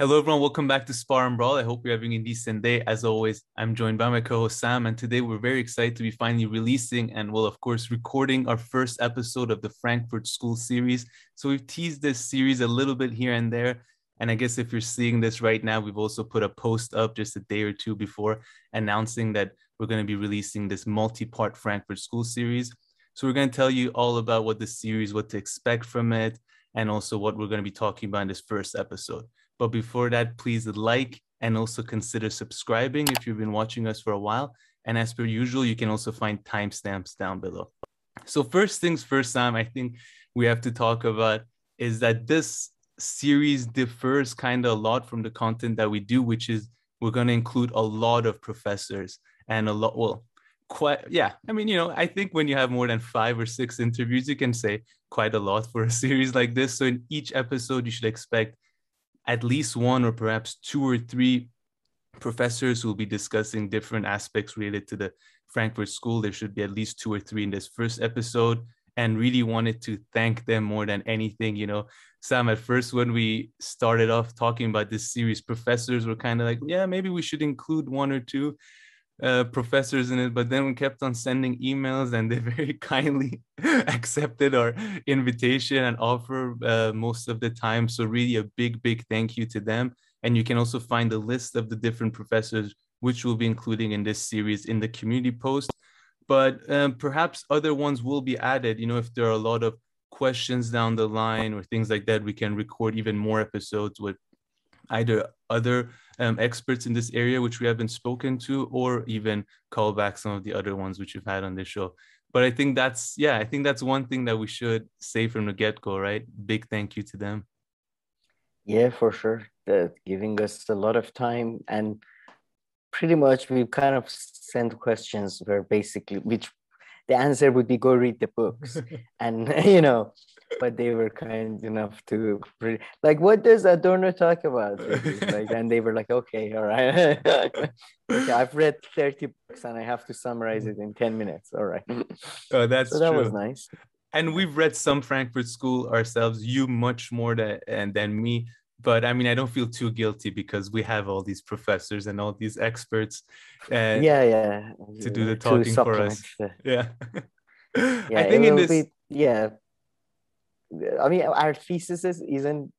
Hello, everyone. Welcome back to Spar and Brawl. I hope you're having a decent day. As always, I'm joined by my co-host Sam, and today we're very excited to be finally releasing and, well, of course, recording our first episode of the Frankfurt School series. So we've teased this series a little bit here and there, and I guess if you're seeing this right now, we've also put a post up just a day or two before announcing that we're going to be releasing this multi-part Frankfurt School series. So we're going to tell you all about what the series, what to expect from it, and also what we're going to be talking about in this first episode. But before that, please like and also consider subscribing if you've been watching us for a while. And as per usual, you can also find timestamps down below. So first things first, Sam, I think we have to talk about is that this series differs kind of a lot from the content that we do, which is we're going to include a lot of professors and a lot, well, quite, yeah. I mean, I think when you have more than 5 or 6 interviews, you can say quite a lot for a series like this. So in each episode, you should expect at least one or perhaps 2 or 3 professors who will be discussing different aspects related to the Frankfurt School. There should be at least 2 or 3 in this first episode, and really wanted to thank them more than anything. Sam, at first, when we started off talking about this series, professors were kind of like, yeah, maybe we should include 1 or 2 professors in it, but then we kept on sending emails and they very kindly accepted our invitation and offer most of the time. So really a big thank you to them. And you can also find a list of the different professors which we'll be including in this series in the community post. But perhaps other ones will be added. If there are a lot of questions down the line or things like that, we can record even more episodes with either other experts in this area which we haven't spoken to, or even call back some of the other ones which you've had on this show. But I think that's one thing that we should say from the get-go, right? Big thank you to them. Yeah, for sure. Giving us a lot of time, and pretty much we kind of sent questions where basically which the answer would be go read the books. And but they were kind enough to like, what does Adorno talk about? Like, and they were like, okay, all right. Okay, I've read 30 books and I have to summarize it in 10 minutes. All right. Oh, So that's that was true. nice. And we've read some Frankfurt School ourselves, you much more than me. But I mean, I don't feel too guilty because we have all these professors and all these experts uh, Yeah, to do the to talking for supplement us. the, Yeah. yeah, I it think in will this, be, yeah. I mean, our thesis isn't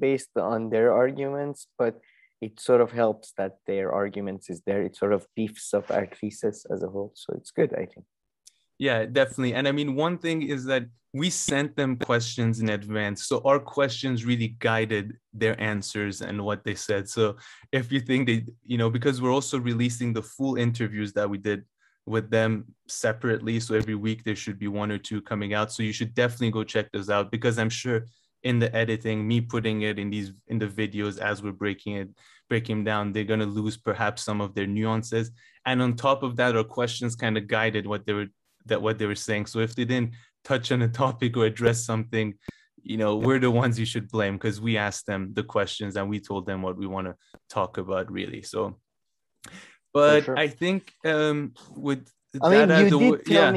based on their arguments, but it sort of helps that their arguments is there. It sort of beefs up our thesis as a whole. So it's good, I think. yeah, definitely. And I mean, one thing is that we sent them questions in advance. So our questions really guided their answers and what they said. So if you think because we're also releasing the full interviews that we did with them separately. So every week there should be 1 or 2 coming out. So you should definitely go check those out, because I'm sure in the editing, me putting it in the videos as we're breaking down, they're gonna lose perhaps some of their nuances. And on top of that, our questions kind of guided what they were saying. So if they didn't touch on a topic or address something, we're the ones you should blame, because we asked them the questions and we told them what we want to talk about, really. So, For but sure. I think with I that mean, out of the way, yeah,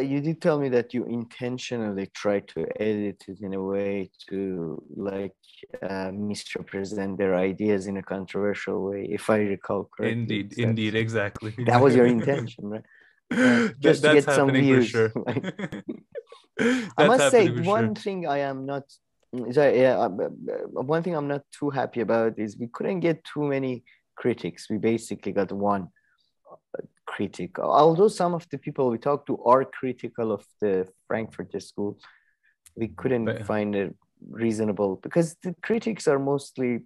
you did tell me that you intentionally try to edit it in a way to like misrepresent their ideas in a controversial way, if I recall correctly. So indeed, exactly, that was your exactly. intention, right? Yeah, just to That's get some happening for views. sure. I That's must say, happening for sure. one thing I am not, sorry, yeah, one thing I'm not too happy about is we couldn't get too many critics. We basically got one critic. Although some of the people we talked to are critical of the Frankfurt School, we couldn't But find it reasonable because the critics are mostly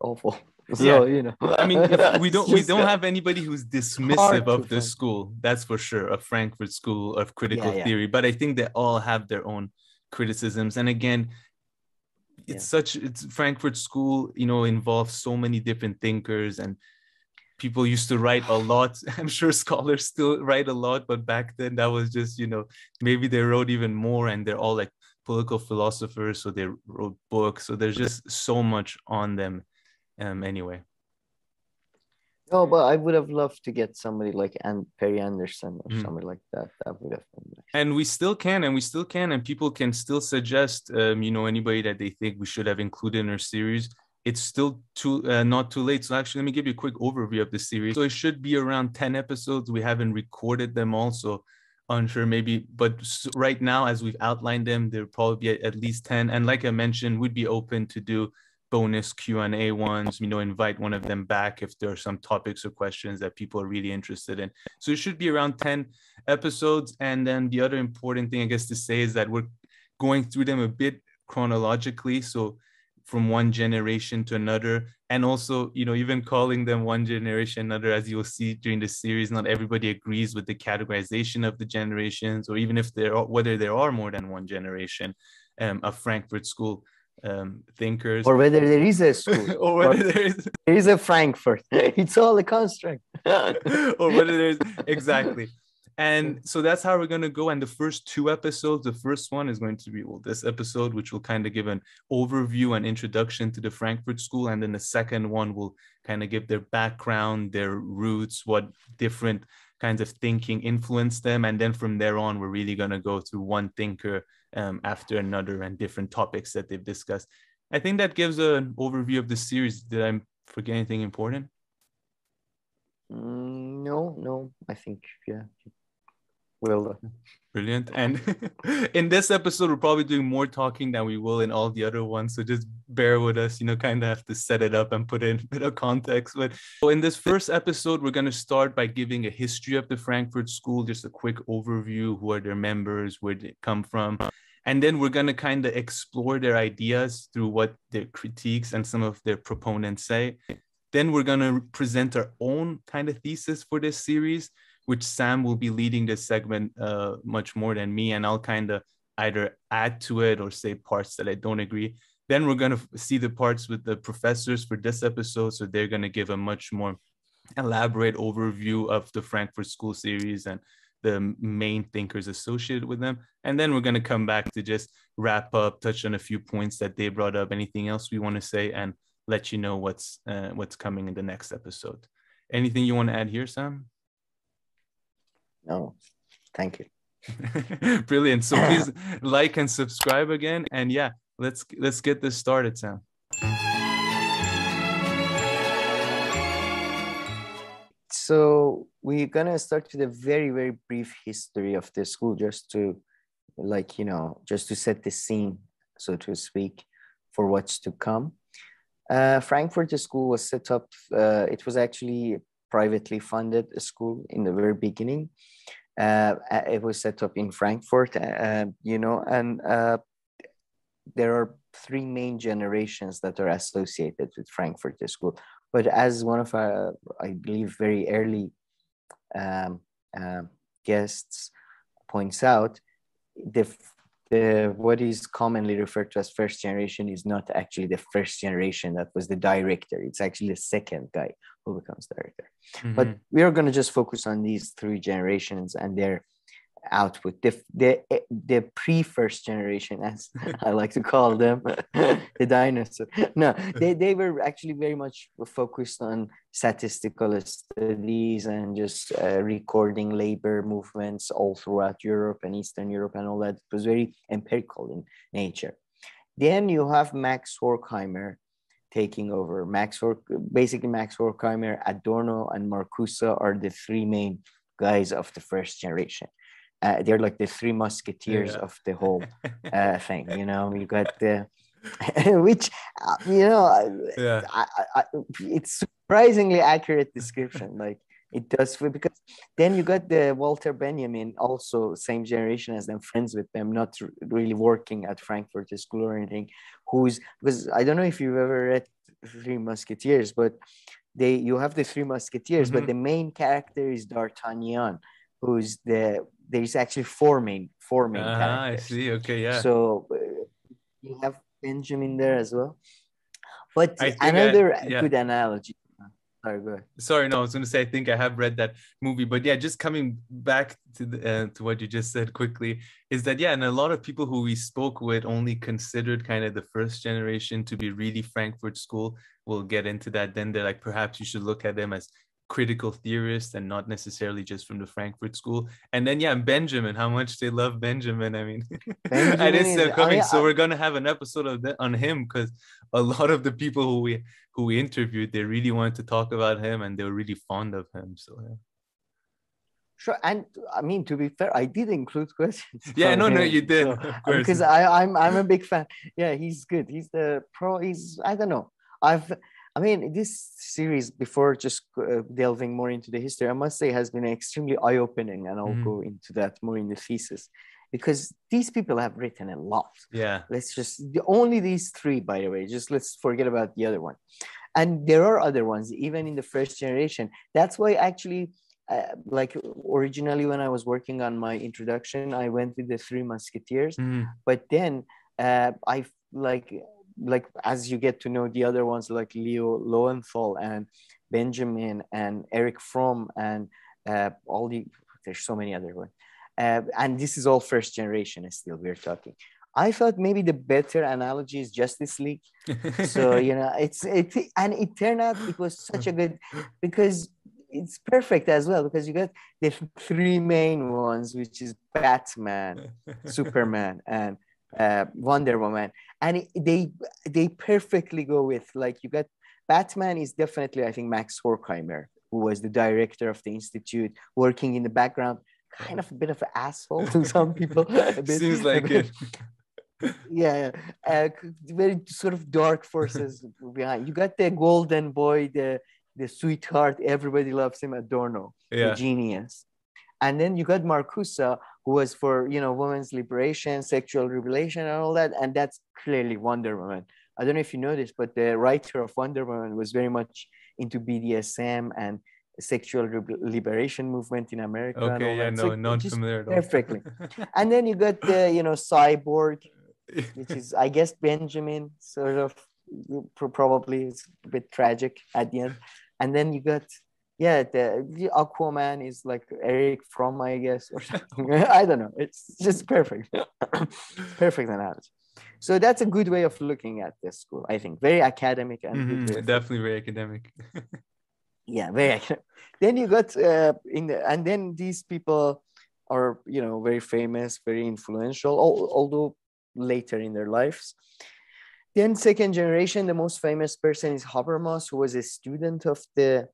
awful. yeah, So, I mean, if we it's don't we just don't have anybody who's dismissive hard to of the find. school, that's for sure, of Frankfurt School of critical Yeah, yeah, theory. But I think they all have their own criticisms. And again, yeah. it's Frankfurt School, involves so many different thinkers, and people used to write a lot. I'm sure scholars still write a lot, but back then that was just, maybe they wrote even more, and they're all like political philosophers, so they wrote books. So there's just so much on them anyway. No, but I would have loved to get somebody like Perry Anderson or Mhm. somebody like that. That would have been nice. And we still can, and people can still suggest, anybody that they think we should have included in our series. It's still not too late. So actually, let me give you a quick overview of the series. So it should be around 10 episodes. We haven't recorded them all, so unsure maybe, but right now, as we've outlined them, there'll probably be at least 10. And like I mentioned, we'd be open to do bonus Q&A ones, invite one of them back if there are some topics or questions that people are really interested in. So it should be around 10 episodes. And then the other important thing, I guess, to say is that we're going through them a bit chronologically. So from one generation to another. And also, even calling them one generation another, as you'll see during the series, not everybody agrees with the categorization of the generations, or even if whether there are more than one generation of Frankfurt School thinkers. Or whether there is a school. Or whether there is a Frankfurt. It's all a construct. Or whether there's exactly. And so that's how we're going to go. And the first two episodes, the first one is going to be, this episode, which will kind of give an overview and introduction to the Frankfurt School. And then the second one will kind of give their background, their roots, what different kinds of thinking influenced them. And then from there on, we're really going to go through one thinker after another and different topics that they've discussed. I think that gives an overview of the series. Did I forget anything important? No, I think, yeah. Well, brilliant. And in this episode, we're probably doing more talking than we will in all the other ones. So just bear with us, kind of have to set it up and put in a bit of context. But so in this first episode, we're going to start by giving a history of the Frankfurt School, just a quick overview. Who are their members? Where they come from? And then we're going to kind of explore their ideas through what their critiques and some of their proponents say. Then we're going to present our own kind of thesis for this series, which Sam will be leading this segment much more than me. And I'll kind of either add to it or say parts that I don't agree. Then we're going to see the parts with the professors for this episode. So they're going to give a much more elaborate overview of the Frankfurt School series and the main thinkers associated with them. And then we're going to come back to just wrap up, touch on a few points that they brought up, anything else we want to say, and let you know what's coming in the next episode. Anything you want to add here, Sam? No, thank you. Brilliant. So please like and subscribe again. And yeah, let's get this started, Sam. So we're gonna start with a very, very brief history of the school, just to just to set the scene, so to speak, for what's to come. Frankfurt School was set up, it was actually privately funded school in the very beginning. It was set up in Frankfurt, and there are three main generations that are associated with Frankfurt School. But as one of our, I believe, very early guests points out, the what is commonly referred to as first generation is not actually the first generation that was the director. It's actually the second guy who becomes director. Mm-hmm. But we are going to just focus on these three generations and their output. The pre-first generation, as I like to call them, the dinosaur. No, they were actually very much focused on statistical studies and just recording labor movements all throughout Europe and Eastern Europe and all that. It was very empirical in nature. Then you have Max Horkheimer taking over. Max Horkheimer, Adorno, and Marcuse are the three main guys of the first generation. They're like the three musketeers of the whole thing. You got the which it's surprisingly accurate description. Like it does, because then you got the Walter Benjamin, also same generation as them, friends with them, not really working at Frankfurt School or anything. Because I don't know if you've ever read Three Musketeers, but you have the Three Musketeers, but the main character is D'Artagnan, who's there's actually four main characters. I see. Okay, yeah. So you have Benjamin there as well. But another good analogy. Sorry, go ahead. Sorry, no, I was going to say, I think I have read that movie, but yeah, just coming back to what you just said quickly, is that, and a lot of people who we spoke with only considered kind of the first generation to be really Frankfurt School. We'll get into that. Then they're like, perhaps you should look at them as critical theorists and not necessarily just from the Frankfurt School. And then, yeah, Benjamin, how much they love Benjamin. I mean, and Benjamin it's is, still coming. So we're gonna have an episode of on him because a lot of the people who we interviewed, they really wanted to talk about him and they were really fond of him. So yeah. Sure, and I mean, to be fair, I did include questions. Yeah, no, him, you did, so, of course. because I'm a big fan. Yeah, he's good. He's the pro. He's, I don't know. I mean, this series, before just delving more into the history, I must say has been extremely eye-opening, and I'll go into that more in the thesis, because these people have written a lot. Yeah. Only these three, by the way. Just let's forget about the other one, and there are other ones even in the first generation. That's why actually. Like originally when I was working on my introduction, I went with the Three Musketeers, but then I like as you get to know the other ones like Leo Lowenthal and Benjamin and Eric Fromm and there's so many other ones, and this is all first generation still we're talking. I thought maybe the better analogy is Justice League. So and it turned out it was such a good, because it's perfect as well, because you got the three main ones, which is Batman, Superman, and Wonder Woman, and they perfectly go with, like, you got Batman is definitely, I think, Max Horkheimer, who was the director of the institute, working in the background, kind of a bit of an asshole to some people. Seems like it. Yeah, very sort of dark forces behind. You got the golden boy, the sweetheart, everybody loves him, Adorno, the genius. And then you got Marcuse, who was for, women's liberation, sexual liberation, and all that. And that's clearly Wonder Woman. I don't know if you know this, but the writer of Wonder Woman was very much into BDSM and sexual liberation movement in America. Okay, and all yeah, that. no, So not familiar at all. Perfectly. And then you got the, Cyborg, which is, I guess, Benjamin, sort of, probably it's a bit tragic at the end. And then you got, the Aquaman is like Eric Fromm, I guess, or something. I don't know. It's just perfect. Perfect analogy. So that's a good way of looking at this school, I think. Very academic and definitely very academic. Yeah, very academic. Then you got and then these people are, very famous, very influential, although later in their lives. Then second generation, the most famous person is Habermas, who was a student of the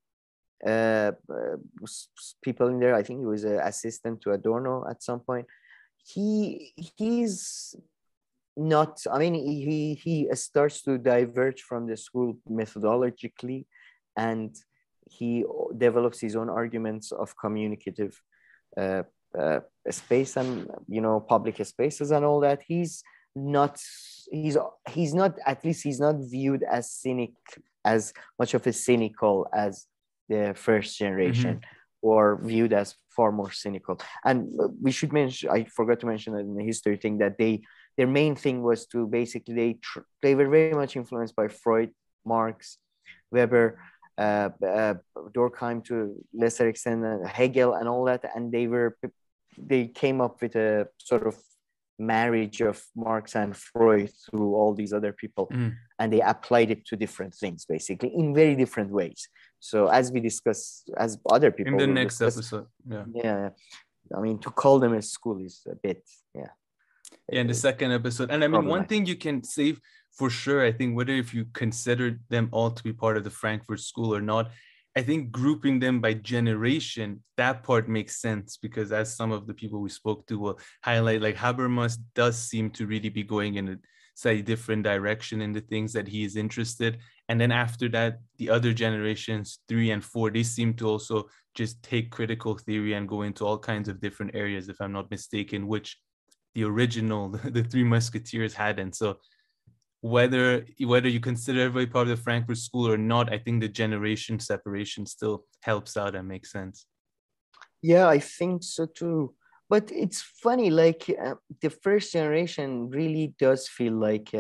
people in there. I think he was an assistant to Adorno at some point. He's not, I mean, he starts to diverge from the school methodologically, and he develops his own arguments of communicative space and, public spaces and all that. He's not, at least he's not viewed as much of a cynical as the first generation, or viewed as far more cynical. And we should mention, I forgot to mention that in the history thing, that their main thing was to basically, they were very much influenced by Freud, Marx, Weber, Durkheim to lesser extent, Hegel and all that. And they came up with a sort of marriage of Marx and Freud through all these other people, and they applied it to different things, basically, in very different ways. So as we discuss, as other people in the next episode, I mean, to call them a school is a bit, in the second episode. And I mean, one thing you can say for sure, I think, whether if you consider them all to be part of the Frankfurt School or not, I think grouping them by generation, that part makes sense, because as some of the people we spoke to will highlight, like Habermas does seem to really be going in a slightly different direction in the things that he is interested. And then after that, the other generations, 3 and 4, they seem to also just take critical theory and go into all kinds of different areas, if I'm not mistaken, which the original, the Three Musketeers hadn't. So whether you consider everybody part of the Frankfurt School or not, I think the generation separation still helps out and makes sense. Yeah, I think so too. But it's funny, like the first generation really does feel like,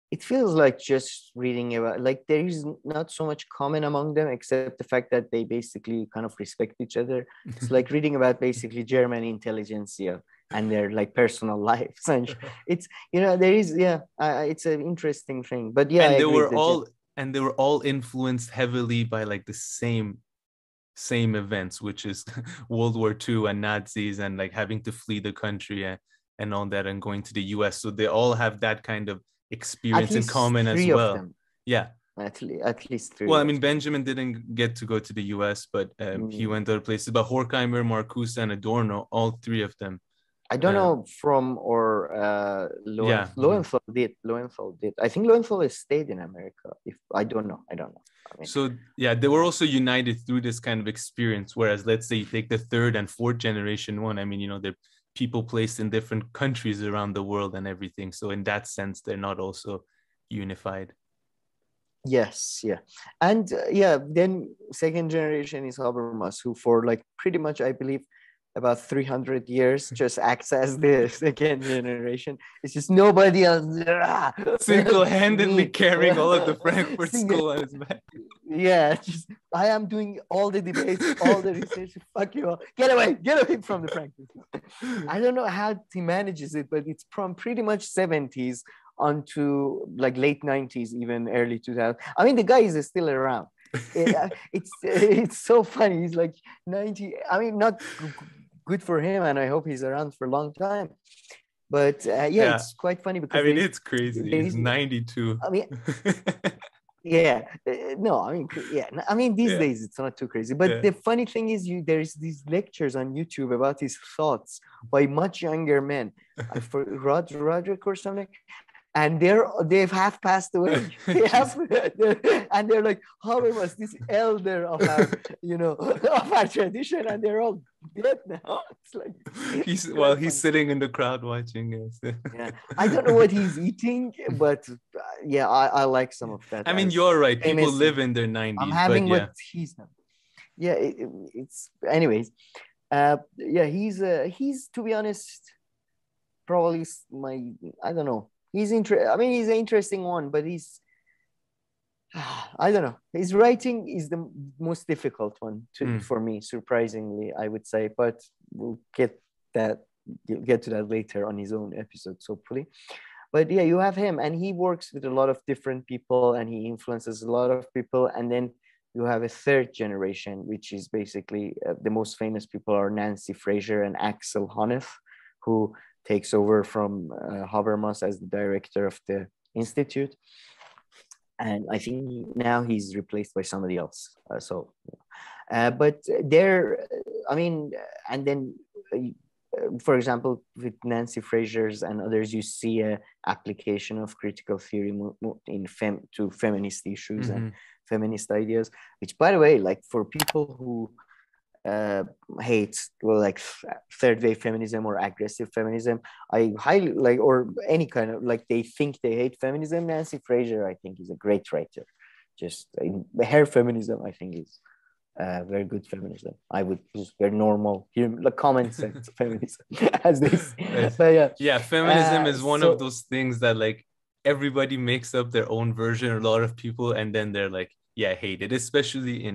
it feels like just reading about, like there is not so much common among them, except the fact that they basically kind of respect each other. It's like reading about basically German intelligentsia and their like personal lives, and it's, there is, it's an interesting thing. But yeah, and they were all influenced heavily by like the same same events, which is World War II and Nazis and like having to flee the country and all that and going to the US. So they all have that kind of At experience in least common as three of well. them. Yeah. At least three Well, I of mean, them. Benjamin didn't get to go to the US, but he went other places. But Horkheimer, Marcuse, and Adorno, all three of them. I don't know from or Yeah. Lowenthal did. Lowenthal did. I think Lowenthal has stayed in America. If I don't know. I mean, so yeah, they were also united through this kind of experience. Whereas let's say you take the third and fourth generation one, I mean, you know, they're people placed in different countries around the world and everything. So in that sense, they're not also unified. yes, yeah, and yeah. Then second generation is Habermas, who for like pretty much, I believe, about 300 years just acts as the second generation. It's just nobody else. Single-handedly carrying all of the Frankfurt School on his back. Yeah, just I am doing all the debates, all the research. Fuck you all. Get away from the Frankfurt. I don't know how he manages it, but it's from pretty much 70s onto like late 90s, even early 2000s. I mean, the guy is still around. It's so funny. He's like 90. I mean, not good for him, and I hope he's around for a long time. But yeah, it's quite funny because I mean, it's crazy. He's 92. I mean, yeah, no, I mean, yeah, I mean, these days it's not too crazy. But the funny thing is, there's these lectures on YouTube about his thoughts by much younger men, for Roderick or something. And they've half passed away. And they're like, Habermas, this elder of our, of our tradition, and they're all dead now. It's like he's sitting in the crowd watching. Yes. Yeah, I don't know what he's eating, but yeah, I like some of that. I mean, you're right. People live in their 90s. I'm having what he's having. Yeah, it's anyways. Yeah, he's to be honest, probably I don't know. He's he's an interesting one, but I don't know. His writing is the most difficult one for me, surprisingly, I would say. But we'll get to that later on his own episodes, hopefully. But yeah, you have him, and he works with a lot of different people, and he influences a lot of people. And then you have a third generation, which is basically the most famous people are Nancy Fraser and Axel Honneth, who takes over from Habermas as the director of the institute. And I think now he's replaced by somebody else. But there, I mean, and then, for example, with Nancy Fraser's and others, you see a application of critical theory to feminist issues and feminist ideas, which, by the way, like for people who hate like third wave feminism or aggressive feminism, I highly like, or any kind of like they think they hate feminism. Nancy Fraser, I think, is a great writer. Just her feminism, I think, is very good feminism. I would just very normal, like common sense feminism, as they say. But yeah, feminism is one of those things that like everybody makes up their own version. A lot of people, and then they're like, yeah, I hate it, especially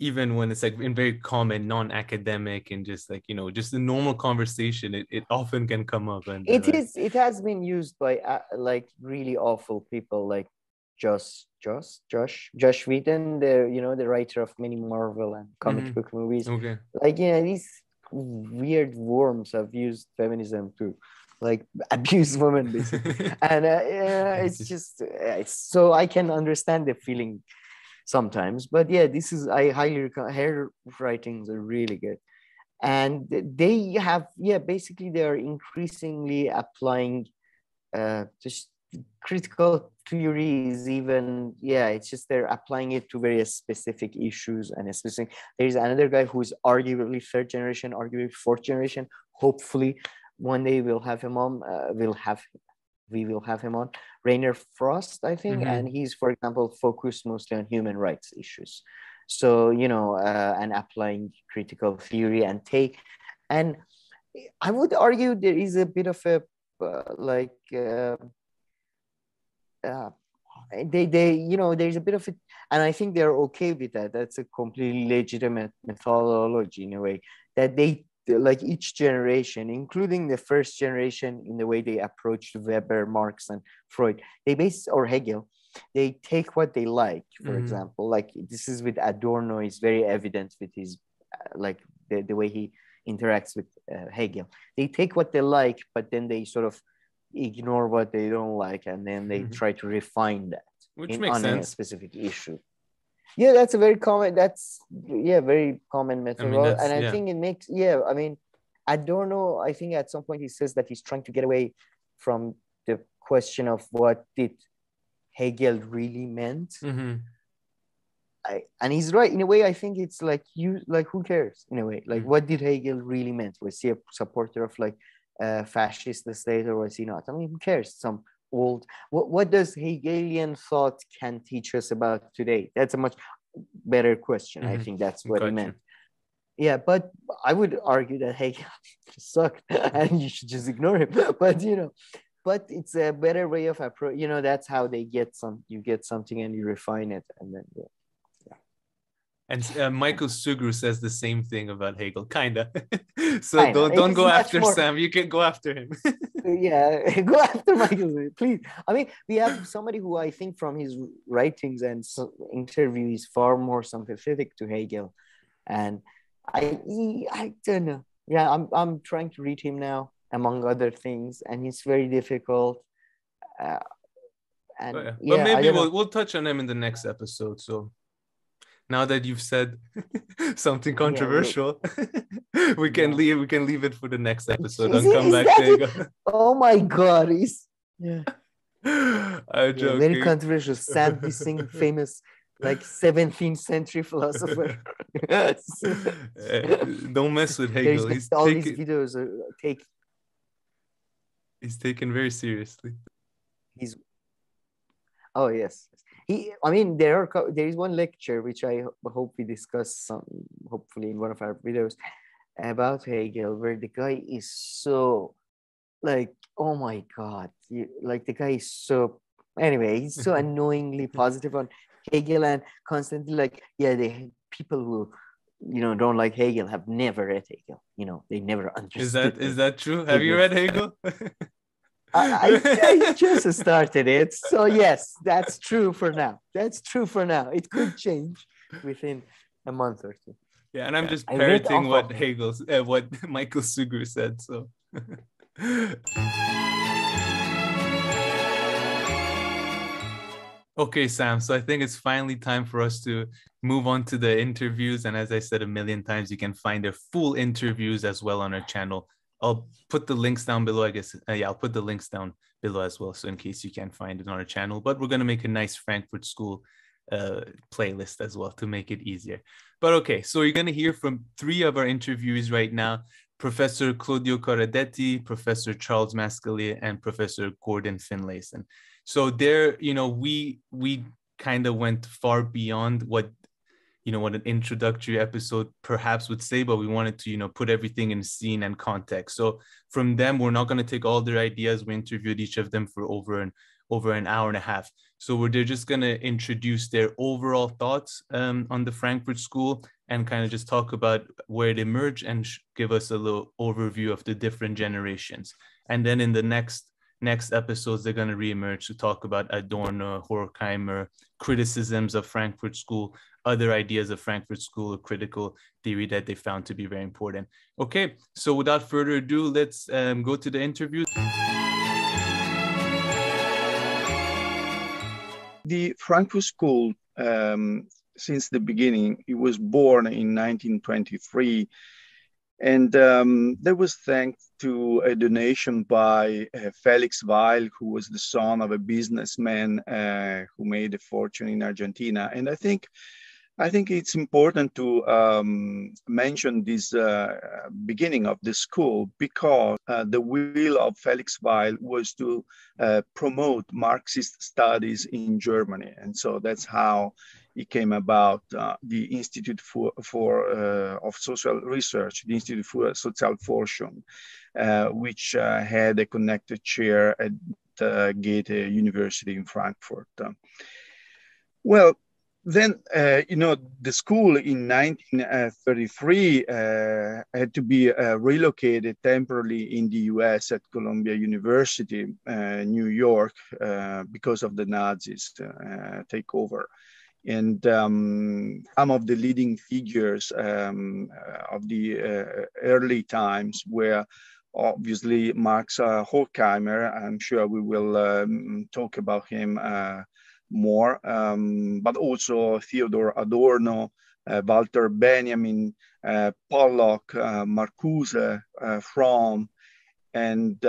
even when it's like in very common, non-academic and just like, just a normal conversation, it often can come up. And it has been used by like really awful people like Josh Whedon, the writer of many Marvel and comic book movies. Okay. Like, these weird worms have used feminism to like abuse women basically. And it's just so I can understand the feeling sometimes, but yeah, I highly recommend. Her writings are really good, and they have basically they are increasingly applying just critical theories. Even it's just they're applying it to very specific issues and specific. There's another guy who's arguably third generation, arguably fourth generation. Hopefully, one day we'll have him on. We will have him on, Rainer Frost, I think, and he's, for example, focused mostly on human rights issues. So, and applying critical theory and I would argue there is a bit of a there's a bit of it, and I think they're okay with that. That's a completely legitimate methodology in a way that they like each generation, including the first generation, in the way they approached Weber, Marx, and Freud, or Hegel, they take what they like. For Mhm. example, like this is with Adorno, is very evident with his like the way he interacts with Hegel. They take what they like, but then they sort of ignore what they don't like, and then they try to refine that Which makes on a sense. specific issue. Yeah, that's a very common. That's very common method. I mean, that's, And I yeah. think it makes I mean, Adorno, I think at some point he says that he's trying to get away from the question of what did Hegel really meant. Mhm. And he's right in a way. I think it's like who cares in a way? Like, Mhm. what did Hegel really meant? Was he a supporter of like fascist state, or was he not? I mean, who cares? Some old what does Hegelian thought can teach us about today? That's a much better question. I Mhm. think that's what he Got you. meant. Yeah, but I would argue that Hegel just sucked and you should just ignore him. But but it's a better way of approach. That's how they you get something and you refine it, and then And Michael Sugru says the same thing about Hegel, kinda. So I know don't it's go much after more. Sam. You can go after him. Yeah, go after Michael, please. I mean, we have somebody who I think from his writings and interview is far more sympathetic to Hegel, and I don't know. Yeah, I'm trying to read him now, among other things, and he's very difficult. And Oh, yeah. But yeah, I maybe don't know. we'll touch on him in the next episode. So now that you've said something controversial, we can leave it for the next episode and come back to Hegel. Oh my God, yeah. I'm joking. Very controversial. Sam Dissing, famous like 17th century philosopher. Don't mess with Hegel. These videos he's taken very seriously. Oh yes. I mean, there is one lecture which I hope we discuss hopefully in one of our videos about Hegel, where the guy is so like, oh my God, like the guy is so, anyway, he's so annoyingly positive on Hegel, and constantly like, the people who don't like Hegel have never read Hegel. They never understood. Is that true? Have you read Hegel? I just started it, so yes, that's true for now. It could change within a month or two. Yeah, and I'm just parroting what what Michael Sugur said. So. Okay, Sam. So I think it's finally time for us to move on to the interviews. And as I said a million times, you can find their full interviews as well on our channel. I'll put the links down below, I guess. I'll put the links down below as well. So in case you can't find it on our channel, but we're going to make a nice Frankfurt School playlist as well to make it easier. But okay, so you're going to hear from 3 of our interviewees right now: Professor Claudio Corradetti, Professor Charles Mascali, and Professor Gordon Finlayson. So there, we kind of went far beyond what an introductory episode perhaps would say, but we wanted to, put everything in scene and context. So from them, we're not going to take all their ideas. We interviewed each of them for over an hour and a half. So they're just going to introduce their overall thoughts on the Frankfurt School and kind of just talk about where it emerged and give us a little overview of the different generations. And then in the next episodes, they're going to reemerge to talk about Adorno, Horkheimer, criticisms of Frankfurt School, other ideas of Frankfurt School, or critical theory that they found to be very important. Okay, so without further ado, let's go to the interview. The Frankfurt School, since the beginning, it was born in 1923. And that was thanks to a donation by Felix Weil, who was the son of a businessman who made a fortune in Argentina. And I think it's important to mention this beginning of the school because the will of Felix Weil was to promote Marxist studies in Germany. And so that's how it came about, the Institute of Social Research, the Institute for Sozialforschung, which had a connected chair at Goethe University in Frankfurt. Well, then, the school in 1933 had to be relocated temporarily in the US at Columbia University, New York, because of the Nazis takeover. And some of the leading figures of the early times were obviously Max Horkheimer. I'm sure we will talk about him more, but also Theodor Adorno, Walter Benjamin, Pollock, Marcuse, Fromm, and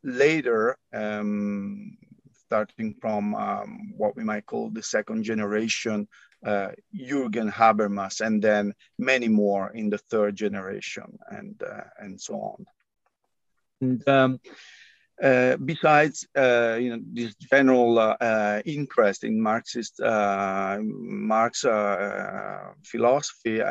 later, starting from what we might call the second generation, Jürgen Habermas, and then many more in the third generation, and so on. And besides, this general interest in Marxist Marx philosophy,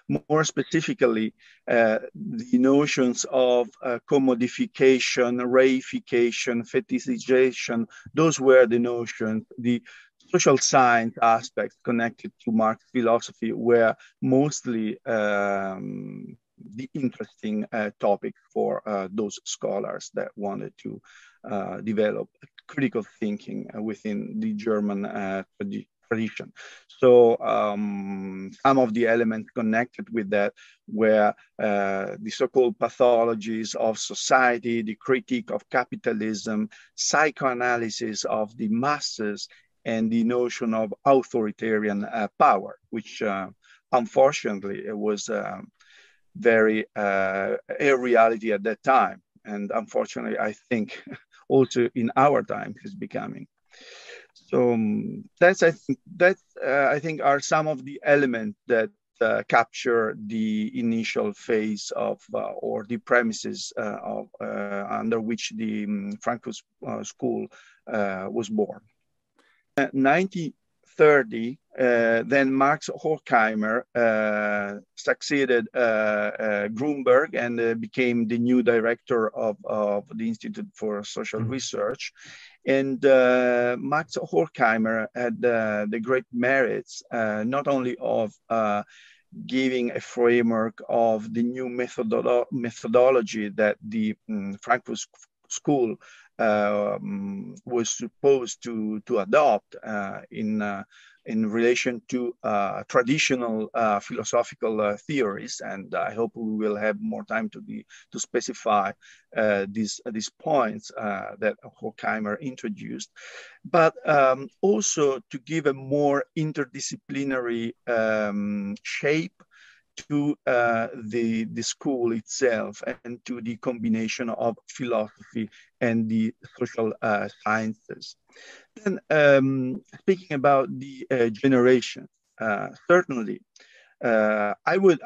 more specifically, the notions of commodification, reification, fetishization, those were the notions, the social science aspects connected to Marx philosophy were mostly the interesting topic for those scholars that wanted to develop critical thinking within the German tradition. So some of the elements connected with that were the so-called pathologies of society, the critique of capitalism, psychoanalysis of the masses, and the notion of authoritarian power, which unfortunately it was very a reality at that time, and unfortunately, I think also in our time is becoming. So I think are some of the elements that capture the initial phase of or the premises of under which the Frankfurt School was born. 1930. Then Max Horkheimer succeeded Grunberg and became the new director of the Institute for Social Research. And Max Horkheimer had the great merits not only of giving a framework of the new methodology that the Frankfurt School was supposed to adopt in relation to traditional philosophical theories, and I hope we will have more time to specify these points that Horkheimer introduced, but also to give a more interdisciplinary shape to the school itself and to the combination of philosophy and the social sciences. Then speaking about the generation, certainly I would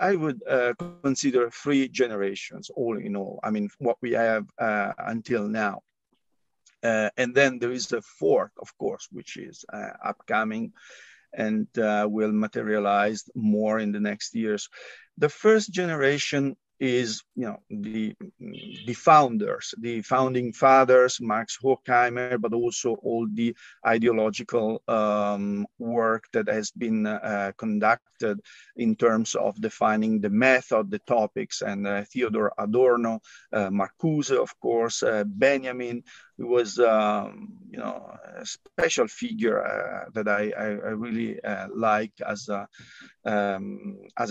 consider 3 generations all in all. I mean, what we have until now. And then there is a 4th, of course, which is upcoming and will materialize more in the next years. The first generation is, the founders, the founding fathers, Max Horkheimer, but also all the ideological work that has been conducted in terms of defining the method, the topics, and Theodor Adorno, Marcuse, of course, Benjamin, who was, a special figure that I really like as a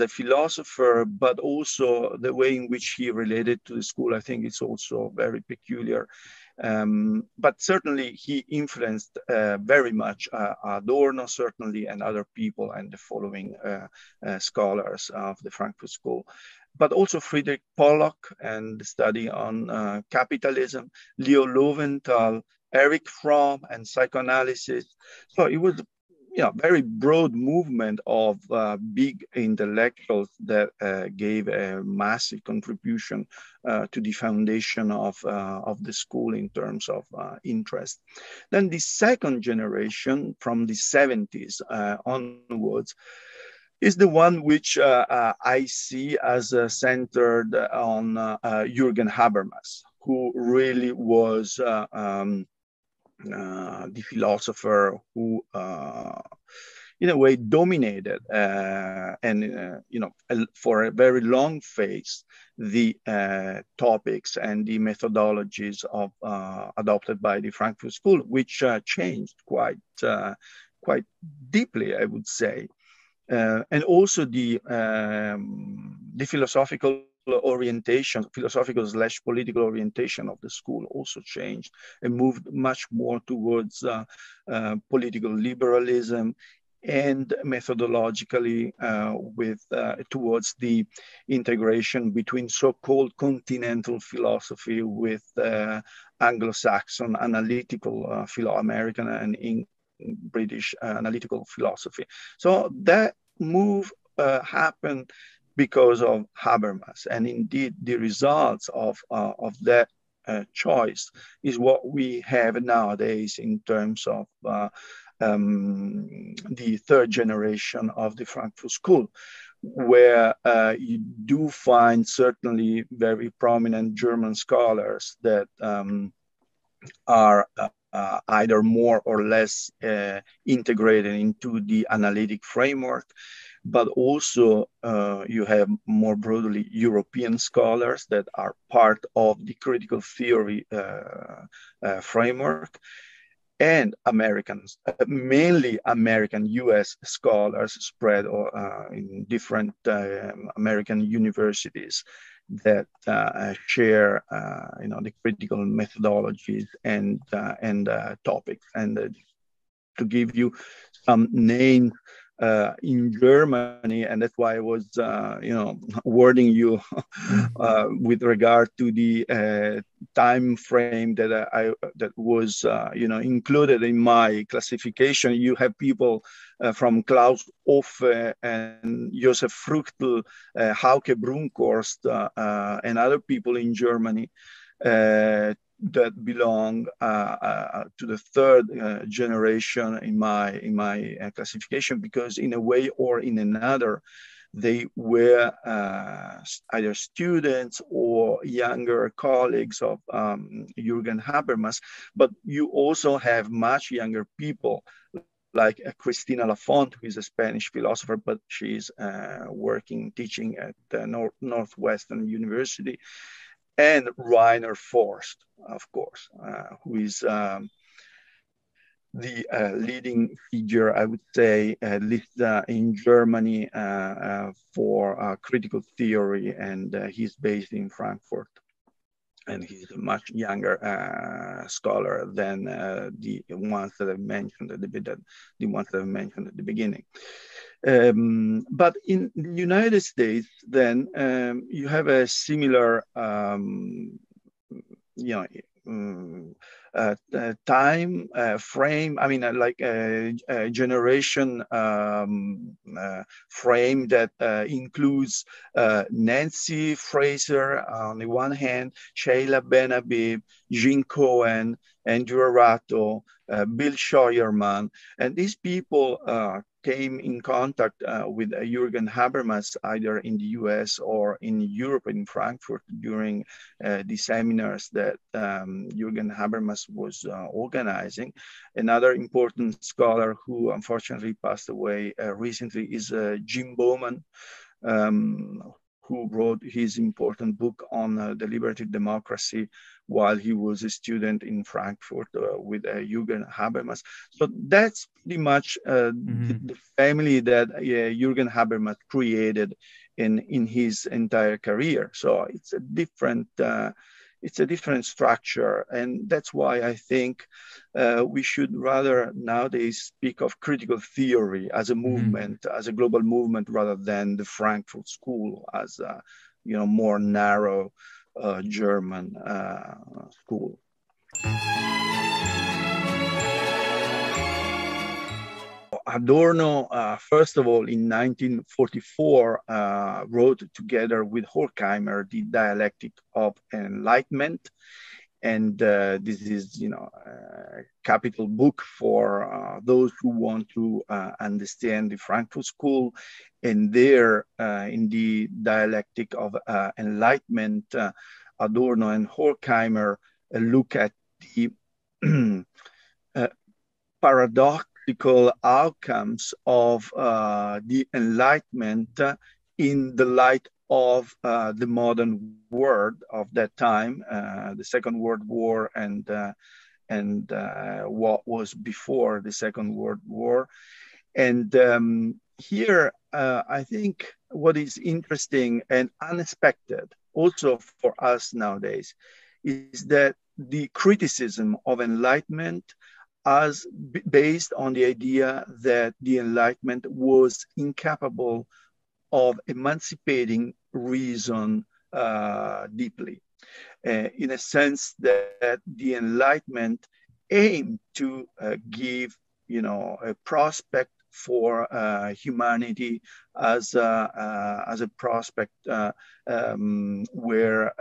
philosopher, but also the way in which he related to the school. I think it's also very peculiar. But certainly he influenced very much Adorno, certainly, and other people and the following scholars of the Frankfurt School. But also Friedrich Pollock and the study on capitalism, Leo Lowenthal, Erich Fromm, and psychoanalysis. So it was very broad movement of big intellectuals that gave a massive contribution to the foundation of the school in terms of interest. Then the second generation from the 70s onwards is the one which I see as centered on Jürgen Habermas, who really was the philosopher who in a way, dominated for a very long phase the topics and the methodologies of adopted by the Frankfurt School, which changed quite deeply, I would say. And also the philosophical orientation, philosophical/political orientation of the school also changed and moved much more towards political liberalism and methodologically towards the integration between so-called continental philosophy with Anglo-Saxon analytical American and British analytical philosophy. So that move happened because of Habermas, and indeed the results of that choice is what we have nowadays in terms of the third generation of the Frankfurt School, where you do find certainly very prominent German scholars that are either more or less integrated into the analytic framework, but also you have more broadly European scholars that are part of the critical theory framework, and Americans, mainly American US scholars spread in different American universities that share the critical methodologies and topics. And to give you some names in Germany, and that's why I was wording you with regard to the time frame that was included in my classification. You have people from Klaus Offe and Josef Fruchtel, Hauke Brunkhorst, and other people in Germany that belong to the third generation in my classification, because in a way or in another, they were either students or younger colleagues of Jürgen Habermas. But you also have much younger people like Cristina Lafont, who is a Spanish philosopher, but she's teaching at Northwestern University, and Rainer Forst, of course, who is the leading figure, I would say, at least in Germany for critical theory, and he's based in Frankfurt. And he's a much younger scholar than the ones that I mentioned at the beginning. But in the United States, then you have a similar, time frame. I mean, like a generation frame that includes Nancy Fraser on the one hand, Sheila Ben-Habib, Jean Cohen, Andrew Arato, Bill Scheuermann, and these people came in contact with Jürgen Habermas either in the US or in Europe, in Frankfurt, during the seminars that Jürgen Habermas was organizing. Another important scholar who unfortunately passed away recently is Jim Bowman, who wrote his important book on deliberative democracy while he was a student in Frankfurt with Jürgen Habermas. So that's pretty much the family that Jürgen Habermas created in his entire career. So it's a different structure, and that's why I think we should rather nowadays speak of critical theory as a movement, as a global movement, rather than the Frankfurt School as a more narrow German school. Adorno, first of all, in 1944, wrote together with Horkheimer the Dialectic of Enlightenment. And this is, a capital book for those who want to understand the Frankfurt School. And there, in the Dialectic of Enlightenment, Adorno and Horkheimer look at the paradox practical outcomes of the Enlightenment in the light of the modern world of that time, the Second World War and what was before the Second World War. And here, I think what is interesting and unexpected also for us nowadays is that the criticism of Enlightenment as based on the idea that the Enlightenment was incapable of emancipating reason deeply, in a sense that the Enlightenment aimed to give, a prospect for humanity as a prospect where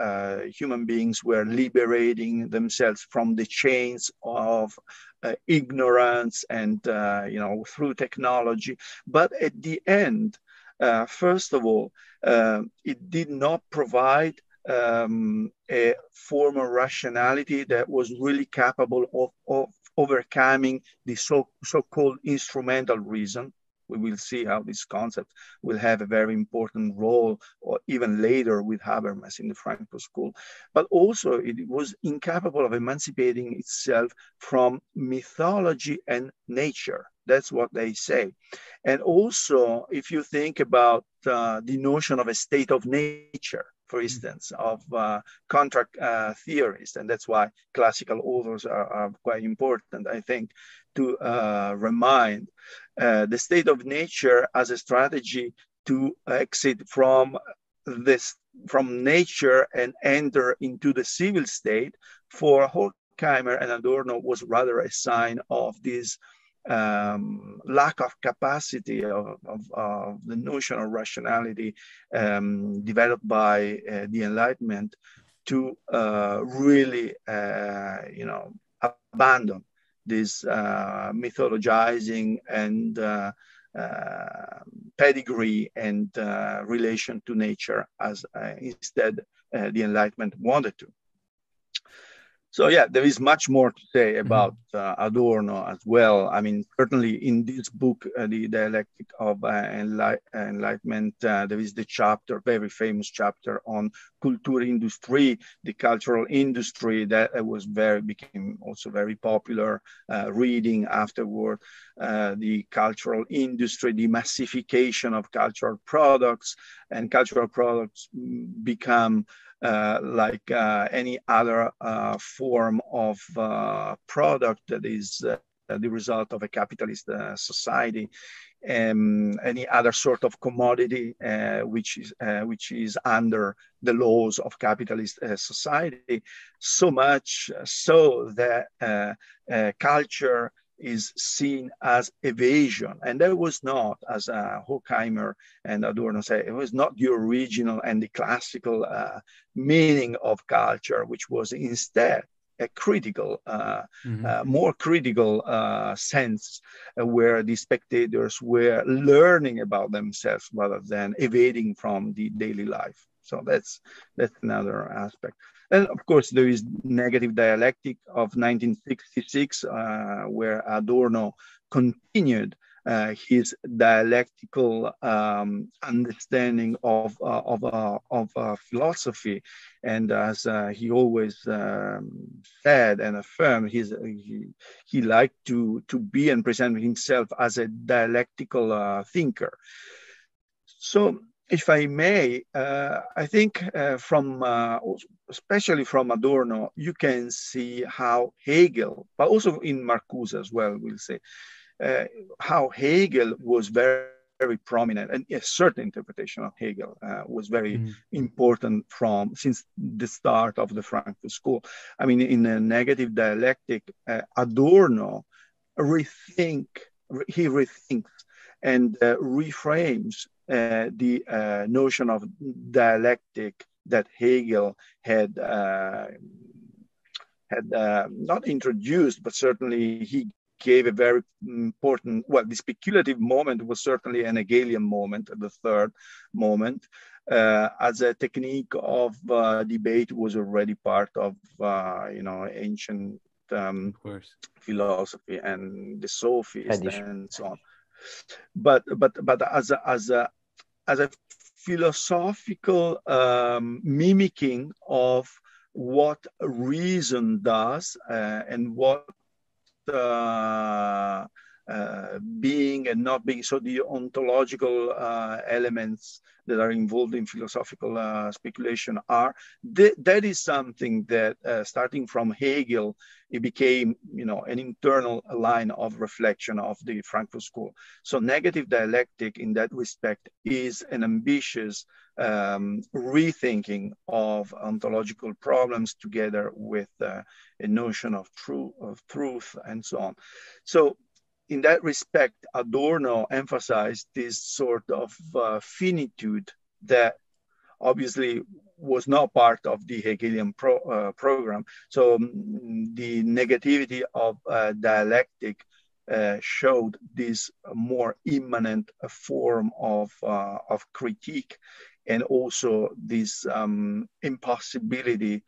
human beings were liberating themselves from the chains of ignorance and through technology. But at the end, first of all, it did not provide a form of rationality that was really capable of overcoming the so-called instrumental reason. We will see how this concept will have a very important role, or even later with Habermas in the Frankfurt School. But also it was incapable of emancipating itself from mythology and nature. That's what they say. And also, if you think about the notion of a state of nature, for instance, of contract theorists, and that's why classical authors are quite important, I think, to remind the state of nature as a strategy to exit from nature and enter into the civil state. For Horkheimer and Adorno was rather a sign of this lack of capacity of the notion of rationality developed by the Enlightenment to really, abandon this mythologizing and pedigree and relation to nature as instead the Enlightenment wanted to. So yeah, there is much more to say about Adorno as well. I mean, certainly in this book, The Dialectic of Enlightenment, there is the chapter, very famous chapter on Kulturindustrie, the cultural industry that became also very popular reading afterward. The cultural industry, the massification of cultural products, and cultural products become like any other form of product that is the result of a capitalist society, any other sort of commodity which is under the laws of capitalist society, so much so that culture is seen as evasion. And that was not, as Horkheimer and Adorno say, it was not the original and the classical meaning of culture, which was instead a critical, more critical sense where the spectators were learning about themselves rather than evading from the daily life. So that's another aspect. And of course, there is Negative Dialectic of 1966, where Adorno continued his dialectical understanding of philosophy, and as he always said and affirmed, he liked to be and present himself as a dialectical thinker. So, if I may, I think especially from Adorno, you can see how Hegel, but also in Marcuse as well, we'll say, how Hegel was very, very prominent, and a certain interpretation of Hegel was very important since the start of the Frankfurt School. I mean, in a Negative Dialectic, Adorno rethinks and reframes the notion of dialectic that Hegel had not introduced, but certainly he gave a very important, well, the speculative moment was certainly an Hegelian moment, the third moment, as a technique of debate was already part of, ancient Of course. philosophy and the sophist Tradition. and so on. But as a philosophical mimicking of what reason does and what being and not being, so the ontological elements that are involved in philosophical speculation are, that is something that starting from Hegel, it became, an internal line of reflection of the Frankfurt School. So negative dialectic in that respect is an ambitious rethinking of ontological problems together with a notion of truth and so on. So in that respect, Adorno emphasized this sort of finitude that obviously was not part of the Hegelian program. So the negativity of dialectic showed this more immanent form of critique, and also this impossibility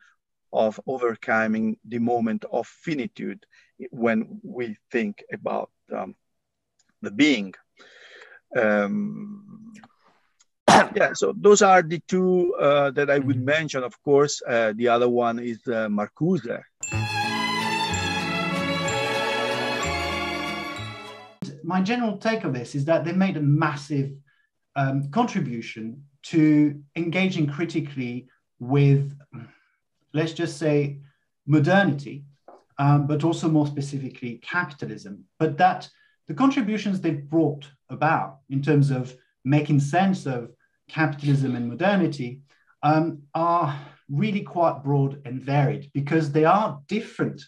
of overcoming the moment of finitude when we think about the being. Yeah, so those are the two that I would mention. Of course, the other one is Marcuse. My general take of this is that they made a massive contribution to engaging critically with, let's just say, modernity, but also more specifically capitalism. But that the contributions they've brought about in terms of making sense of capitalism and modernity are really quite broad and varied, because they are different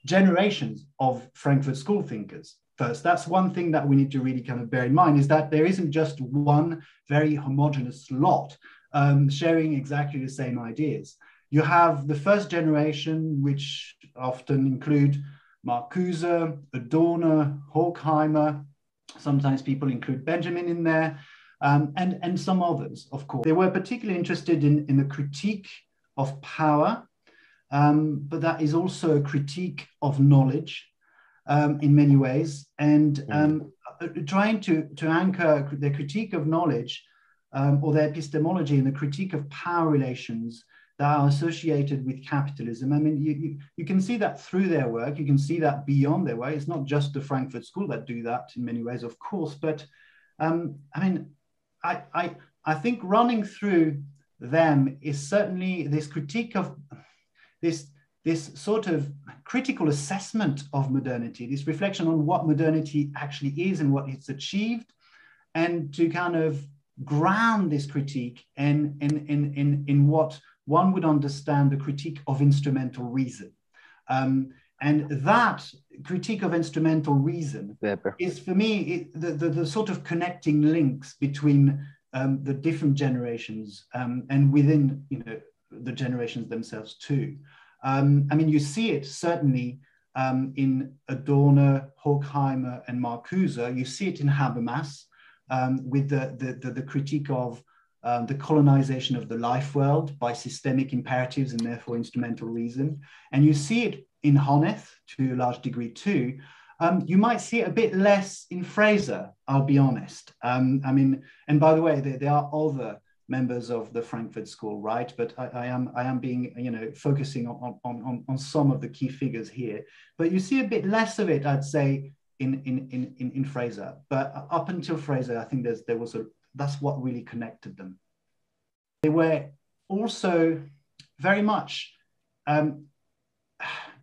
generations of Frankfurt School thinkers. First, that's one thing that we need to really kind of bear in mind, is that there isn't just one very homogeneous lot sharing exactly the same ideas. You have the first generation, which often include Marcuse, Adorno, Horkheimer. Sometimes people include Benjamin in there, and some others, of course. They were particularly interested in the critique of power, but that is also a critique of knowledge in many ways, and trying to anchor their critique of knowledge or their epistemology in the critique of power relations that are associated with capitalism. I mean, you can see that through their work. You can see that beyond their work. It's not just the Frankfurt School that do that in many ways, of course, but I mean, I think running through them is certainly this critique of this sort of critical assessment of modernity, this reflection on what modernity actually is and what it's achieved, and to kind of ground this critique in what one would understand the critique of instrumental reason. And that critique of instrumental reason is, for me, the sort of connecting links between the different generations and within the generations themselves too. I mean, you see it certainly in Adorno, Horkheimer, and Marcuse. You see it in Habermas with the critique of the colonization of the life world by systemic imperatives and therefore instrumental reason. And you see it in Honneth to a large degree too. You might see it a bit less in Fraser, I'll be honest. I mean, and by the way, there are other members of the Frankfurt School, right? But I am being, focusing on some of the key figures here. But you see a bit less of it, I'd say, in Fraser. But up until Fraser, I think that's what really connected them. They were also very much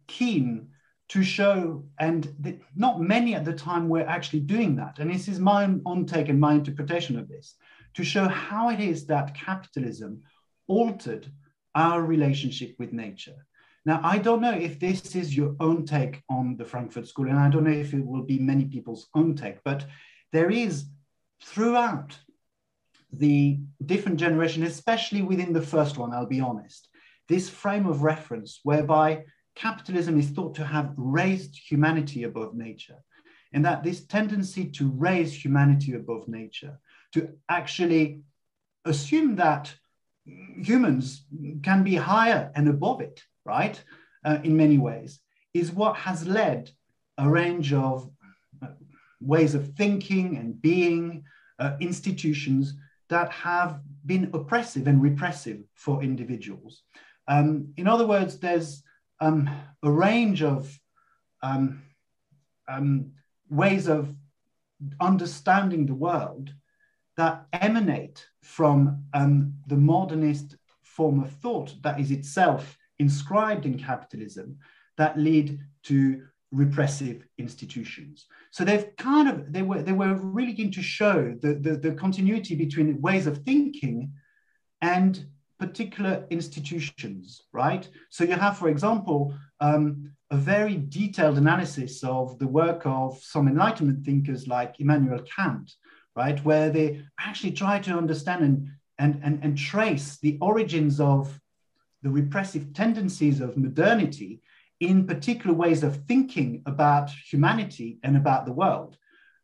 keen to show, and not many at the time were actually doing that. And this is my own take and my interpretation of this, to show how it is that capitalism altered our relationship with nature. Now, I don't know if this is your own take on the Frankfurt School, and I don't know if it will be many people's own take, but there is throughout the different generations, especially within the first one, I'll be honest, this frame of reference whereby capitalism is thought to have raised humanity above nature, and that this tendency to raise humanity above nature, to actually assume that humans can be higher and above it, right, in many ways, is what has led a range of ways of thinking and being, institutions that have been oppressive and repressive for individuals. In other words, there's a range of ways of understanding the world that emanate from the modernist form of thought that is itself inscribed in capitalism, that lead to repressive institutions. So they were really keen to show the continuity between ways of thinking and particular institutions, right? So you have, for example, a very detailed analysis of the work of some Enlightenment thinkers like Immanuel Kant, right, where they actually try to understand and trace the origins of the repressive tendencies of modernity in particular ways of thinking about humanity and about the world.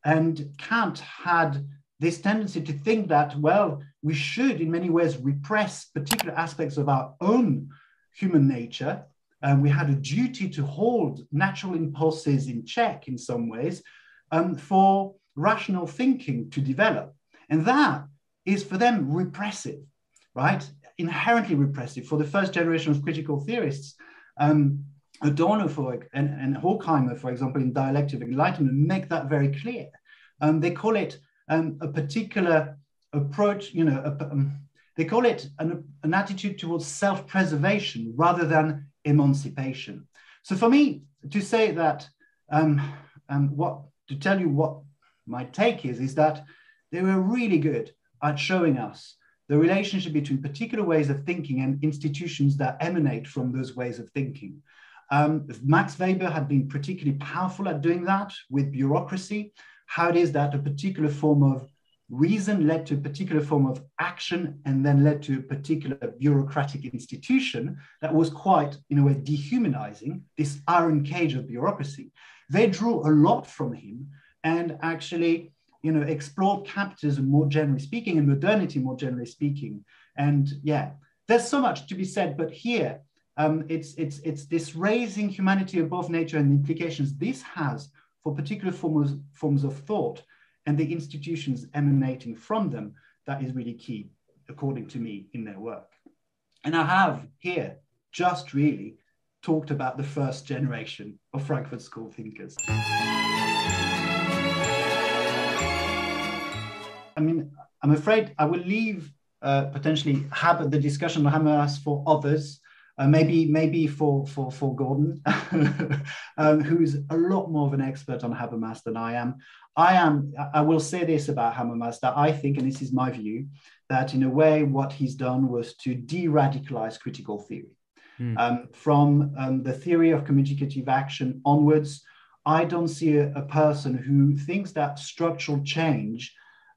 And Kant had this tendency to think that, well, we should in many ways repress particular aspects of our own human nature. We had a duty to hold natural impulses in check in some ways for rational thinking to develop. And that is for them repressive, right? Inherently repressive. For the first generation of critical theorists, Adorno and Horkheimer, for example, in Dialectic of Enlightenment, make that very clear. They call it a particular approach, they call it an attitude towards self-preservation rather than emancipation. So for me, to say that, to tell you what my take is that they were really good at showing us the relationship between particular ways of thinking and institutions that emanate from those ways of thinking. Max Weber had been particularly powerful at doing that with bureaucracy, how it is that a particular form of reason led to a particular form of action and then led to a particular bureaucratic institution that was quite, in a way, dehumanizing, this iron cage of bureaucracy. They drew a lot from him and actually, explored capitalism more generally speaking and modernity more generally speaking. And yeah, there's so much to be said, but here, it's this raising humanity above nature and the implications this has for particular forms of thought and the institutions emanating from them that is really key, according to me, in their work. And I have here just really talked about the first generation of Frankfurt School thinkers. I mean, I'm afraid I will leave potentially the discussion on Habermas for others. Maybe for Gordon, who's a lot more of an expert on Habermas than I am. I will say this about Habermas, that I think, and this is my view, that in a way what he's done was to de-radicalize critical theory. From the theory of communicative action onwards, I don't see a person who thinks that structural change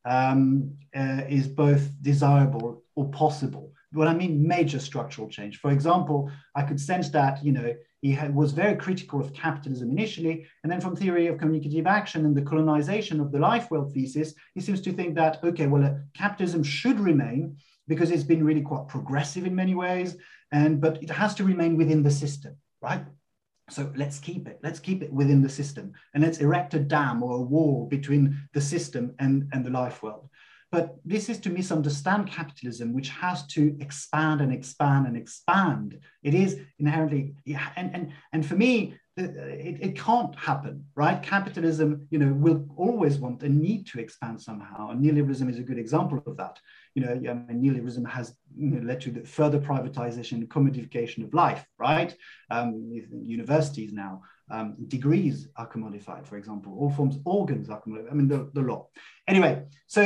is both desirable or possible. What I mean, major structural change. For example, I could sense that, he was very critical of capitalism initially, and then from theory of communicative action and the colonization of the life wealth thesis, he seems to think that, okay, well, capitalism should remain because it's been really quite progressive in many ways, but it has to remain within the system, right? So let's keep it within the system, and let's erect a dam or a wall between the system and the life world. But this is to misunderstand capitalism, which has to expand and expand and expand. It is inherently, and for me, it can't happen, right? Capitalism, will always want and need to expand somehow. And neoliberalism is a good example of that. Neoliberalism has led to the further privatization and commodification of life, right? Universities now, degrees are commodified, for example, all forms, organs are commodified. I mean, the law. Anyway, so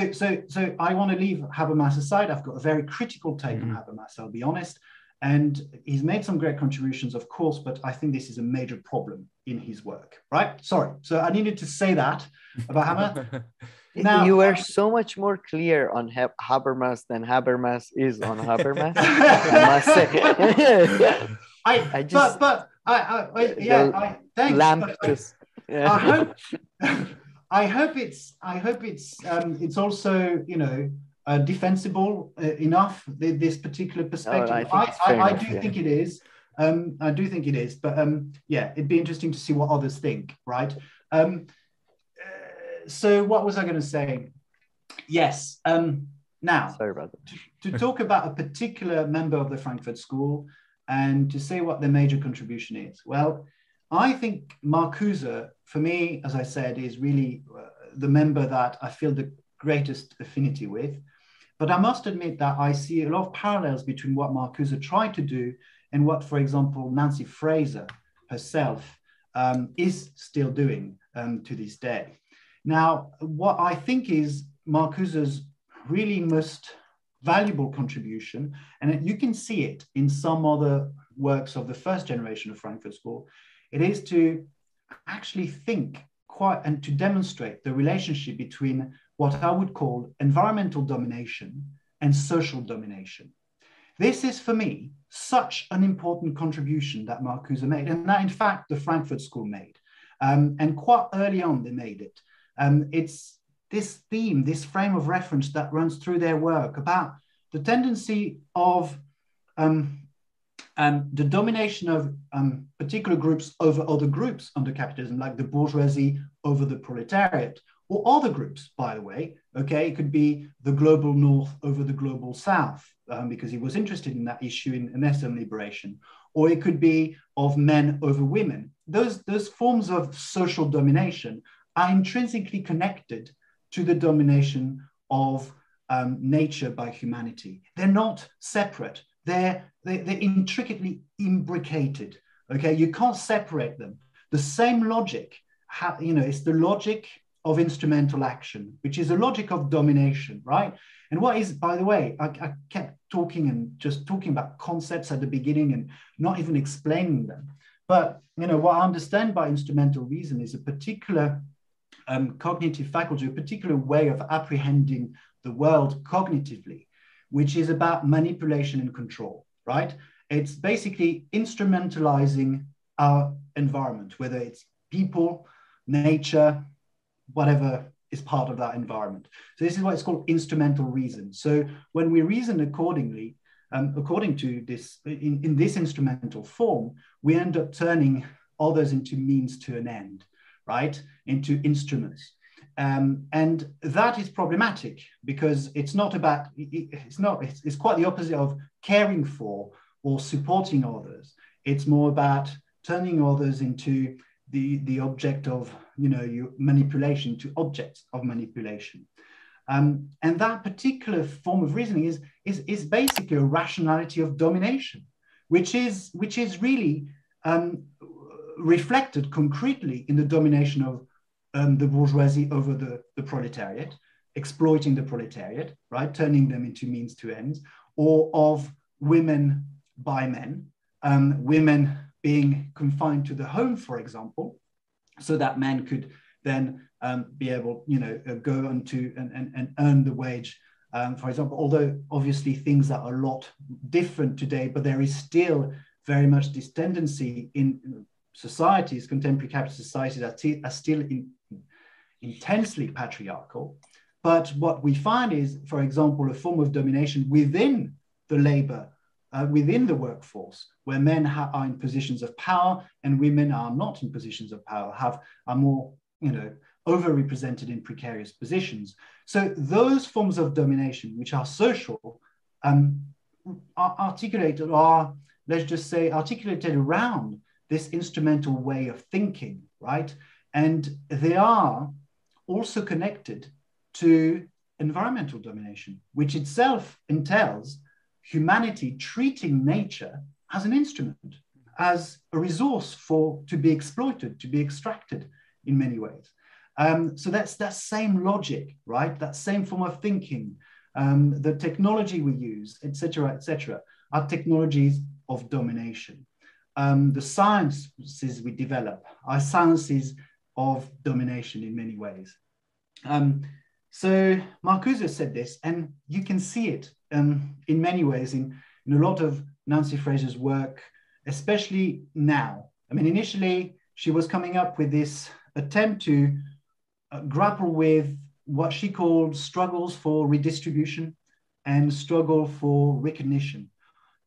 I want to leave Habermas aside. I've got a very critical take on Habermas, I'll be honest. And he's made some great contributions, of course, but I think this is a major problem in his work, right? Sorry. So I needed to say that about Habermas. Now, you were so much more clear on Habermas than Habermas is on Habermas. I must say. Thanks. Lamp just. Yeah. I hope it's also defensible enough, this particular perspective. I do think it is. I do think it is, but yeah, it'd be interesting to see what others think, right? So what was I going to say? Yes. Now, sorry about that. To talk about a particular member of the Frankfurt School and to say what their major contribution is. Well, I think Marcuse, for me, as I said, is really the member that I feel the greatest affinity with. But I must admit that I see a lot of parallels between what Marcuse tried to do and what, for example, Nancy Fraser herself is still doing to this day. Now, what I think is Marcuse's really most valuable contribution, and you can see it in some other works of the first generation of Frankfurt School, it is to actually think quite and to demonstrate the relationship between what I would call environmental domination and social domination. This is, for me, such an important contribution that Marcuse made, and that, in fact, the Frankfurt School made. And quite early on, they made it. It's this theme, this frame of reference that runs through their work about the tendency of the domination of particular groups over other groups under capitalism, like the bourgeoisie over the proletariat, or other groups, by the way. Okay, it could be the global north over the global south, because he was interested in that issue in Western liberation, or it could be of men over women. Those forms of social domination are intrinsically connected to the domination of nature by humanity. They're not separate. They're intricately imbricated. Okay, you can't separate them. The same logic, it's the logic of instrumental action, which is a logic of domination, right? And what is, by the way, I kept talking about concepts at the beginning and not even explaining them. But what I understand by instrumental reason is a particular cognitive faculty, a particular way of apprehending the world cognitively, which is about manipulation and control, right? It's basically instrumentalizing our environment, whether it's people, nature, whatever is part of that environment. So this is what it's called instrumental reason. So when we reason accordingly, according to this, in this instrumental form, we end up turning others into means to an end, right? Into instruments. And that is problematic because it's not about, it's quite the opposite of caring for or supporting others. It's more about turning others into the object of, your manipulation, to objects of manipulation. And that particular form of reasoning is basically a rationality of domination, which is really reflected concretely in the domination of the bourgeoisie over the proletariat, exploiting the proletariat, right, turning them into means to ends, or of women by men, women being confined to the home, for example, so that men could then be able, go on to and earn the wage, for example, although obviously things are a lot different today, but there is still very much this tendency in societies, contemporary capitalist societies are still intensely patriarchal. But what we find is, for example, a form of domination within the labor, within the workforce, where men are in positions of power and women are not in positions of power, are more, overrepresented in precarious positions. So those forms of domination, which are social, are articulated, or let's just say articulated around this instrumental way of thinking, right? And they are also connected to environmental domination, which itself entails humanity treating nature as an instrument, as a resource to be exploited, to be extracted in many ways. So that's that same logic, right? That same form of thinking, the technology we use, et cetera, are technologies of domination. The sciences we develop are sciences of domination in many ways. So Marcuse said this, and you can see it in many ways in a lot of Nancy Fraser's work, especially now. I mean, initially, she was coming up with this attempt to grapple with what she called struggles for redistribution and struggle for recognition.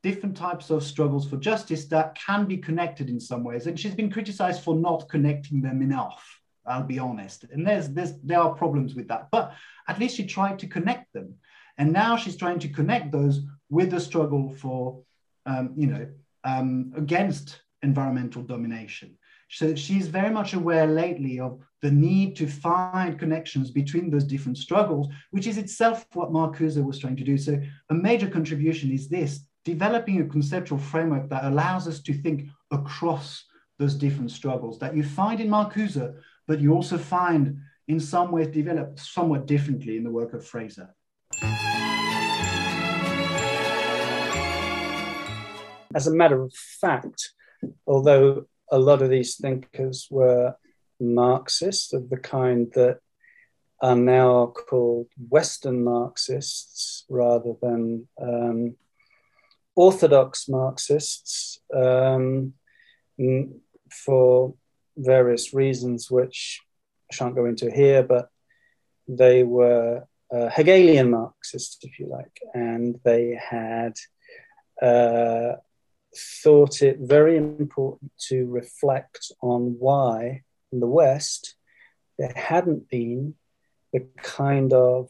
different types of struggles for justice that can be connected in some ways. And she's been criticized for not connecting them enough, I'll be honest. And there are problems with that, but at least she tried to connect them. And now she's trying to connect those with the struggle for, against environmental domination. So she's very much aware lately of the need to find connections between those different struggles, which is itself what Marcuse was trying to do. So a major contribution is this, developing a conceptual framework that allows us to think across those different struggles that you find in Marcuse, but you also find in some ways developed somewhat differently in the work of Fraser. As a matter of fact, although a lot of these thinkers were Marxists of the kind that are now called Western Marxists rather than orthodox Marxists, for various reasons, which I shan't go into here, but they were Hegelian Marxists, if you like, and they had thought it very important to reflect on why in the West there hadn't been the kind of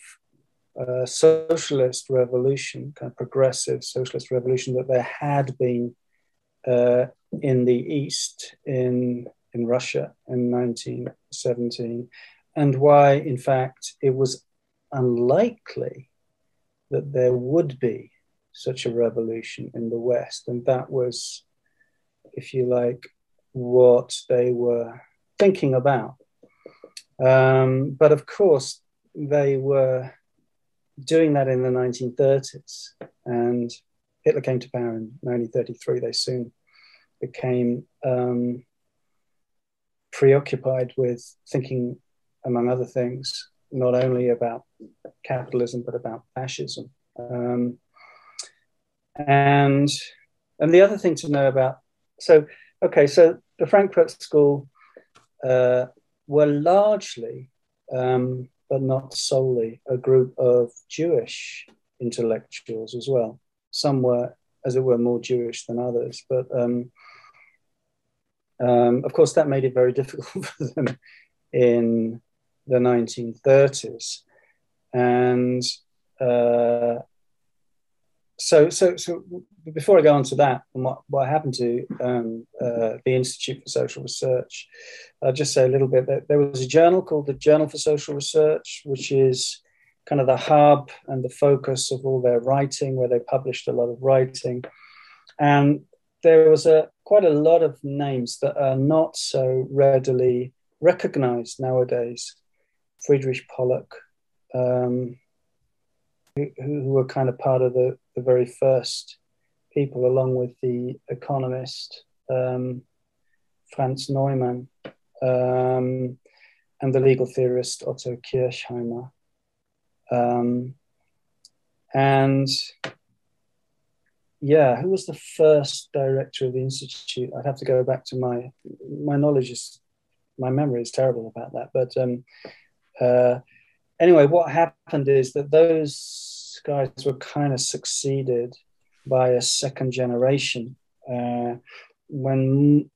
socialist revolution, kind of progressive socialist revolution that there had been in the East, in Russia in 1917, and why, in fact, it was unlikely that there would be such a revolution in the West. And that was, if you like, what they were thinking about. But of course, they were doing that in the 1930s, and Hitler came to power in 1933. They soon became preoccupied with thinking, among other things, not only about capitalism, but about fascism. And the other thing to know about, so the Frankfurt School were largely, but not solely, a group of Jewish intellectuals as well. Some were, as it were, more Jewish than others, but of course that made it very difficult for them in the 1930s. And so before I go on to that, and what happened to the Institute for Social Research, I'll just say a little bit that there was a journal called the Journal for Social Research, which is kind of the hub and the focus of all their writing, where they published a lot of writing. And there was quite a lot of names that are not so readily recognized nowadays. Friedrich Pollock, who were kind of part of the very first people, along with the economist Franz Neumann, and the legal theorist Otto Kirchheimer. And yeah, who was the first director of the Institute? I'd have to go back to my memory is terrible about that. But anyway, what happened is that those guys were kind of succeeded by a second generation. When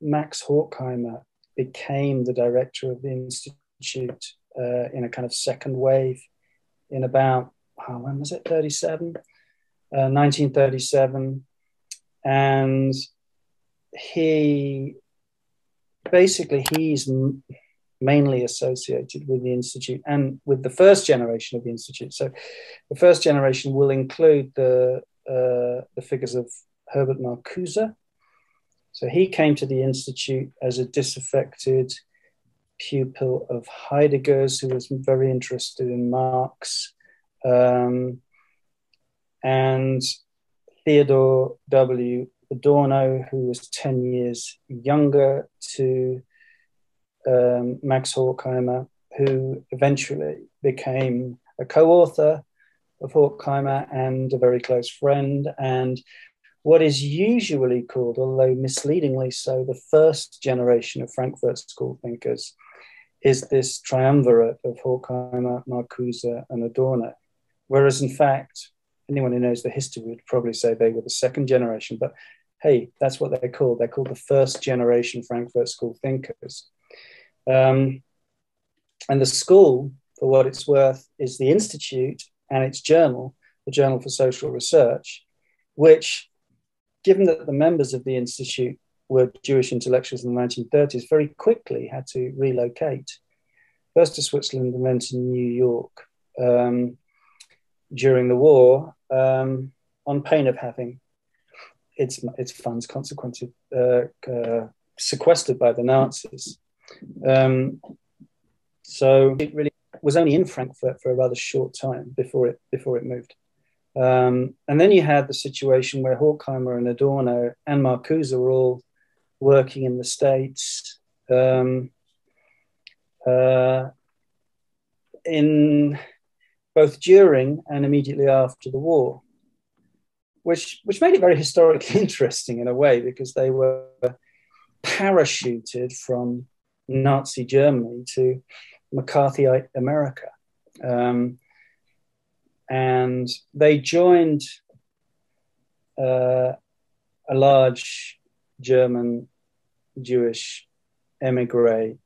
Max Horkheimer became the director of the Institute in a kind of second wave in about, when was it, 1937. And he's mainly associated with the Institute and with the first generation of the Institute. So the first generation will include the figures of Herbert Marcuse. So he came to the Institute as a disaffected pupil of Heidegger's, who was very interested in Marx, and Theodore W. Adorno, who was 10 years younger to Max Horkheimer, who eventually became a co-author of Horkheimer and a very close friend, and what is usually called, although misleadingly so, the first generation of Frankfurt School thinkers is this triumvirate of Horkheimer, Marcuse, and Adorno. Whereas in fact, anyone who knows the history would probably say they were the second generation, but hey, that's what they're called. They're called the first generation Frankfurt School thinkers. And the school, for what it's worth, is the institute and its journal, the Journal for Social Research, which, given that the members of the institute were Jewish intellectuals in the 1930s, very quickly had to relocate, first to Switzerland and then to New York during the war, on pain of having its funds consequently sequestered by the Nazis. So it really was only in Frankfurt for a rather short time before it moved. And then you had the situation where Horkheimer and Adorno and Marcuse were all working in the States in both during and immediately after the war, which made it very historically interesting in a way, because they were parachuted from Nazi Germany to McCarthyite America. And they joined a large German Jewish emigre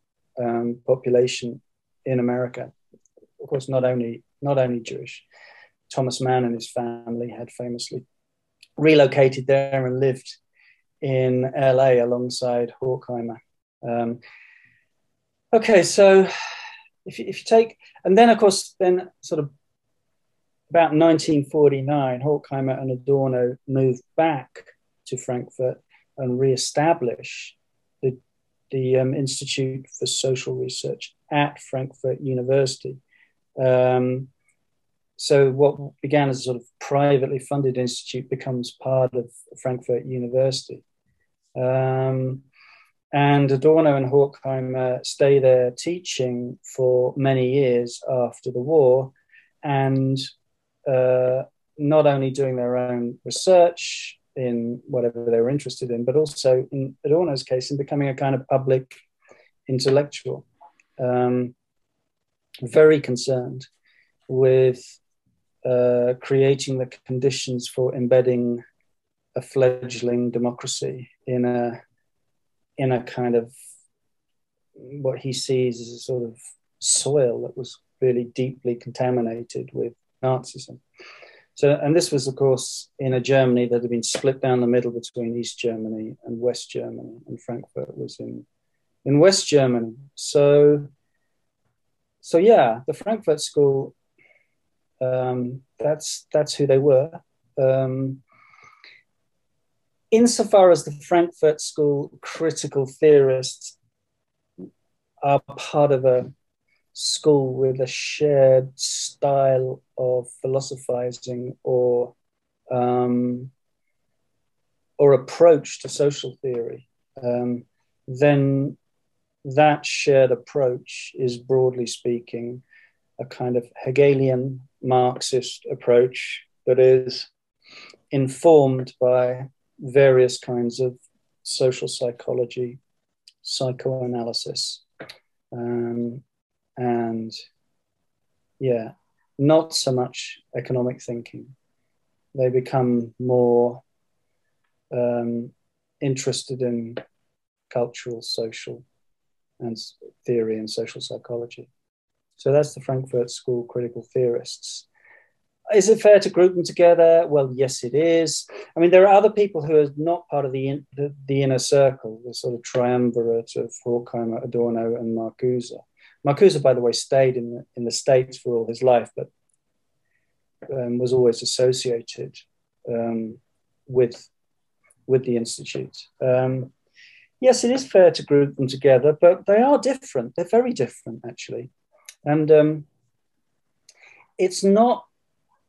population in America. Of course, not only Jewish. Thomas Mann and his family had famously relocated there and lived in LA alongside Horkheimer. Okay, so if you take, and then of course, then sort of about 1949, Horkheimer and Adorno moved back to Frankfurt and re-establish the Institute for Social Research at Frankfurt University. So what began as a sort of privately funded institute becomes part of Frankfurt University. And Adorno and Horkheimer stay there teaching for many years after the war, and not only doing their own research in whatever they were interested in, but also in Adorno's case, in becoming a kind of public intellectual, very concerned with creating the conditions for embedding a fledgling democracy in a kind of what he sees as a sort of soil that was really deeply contaminated with Nazism. So, and this was, of course, in a Germany that had been split down the middle between East Germany and West Germany, and Frankfurt was in West Germany. So yeah, the Frankfurt School, that's who they were. Insofar as the Frankfurt School critical theorists are part of a school with a shared style of philosophizing or approach to social theory, then that shared approach is, broadly speaking, a kind of Hegelian Marxist approach that is informed by various kinds of social psychology, psychoanalysis, and yeah, not so much economic thinking. They become more interested in cultural, social, and theory and social psychology. So that's the Frankfurt School critical theorists. Is it fair to group them together? Well, yes, it is. I mean, there are other people who are not part of the inner circle, the sort of triumvirate of Horkheimer, Adorno, and Marcuse. Marcuse, by the way, stayed in the States for all his life, but was always associated with the Institute. Yes, it is fair to group them together, but they are different. They're very different, actually. And it's not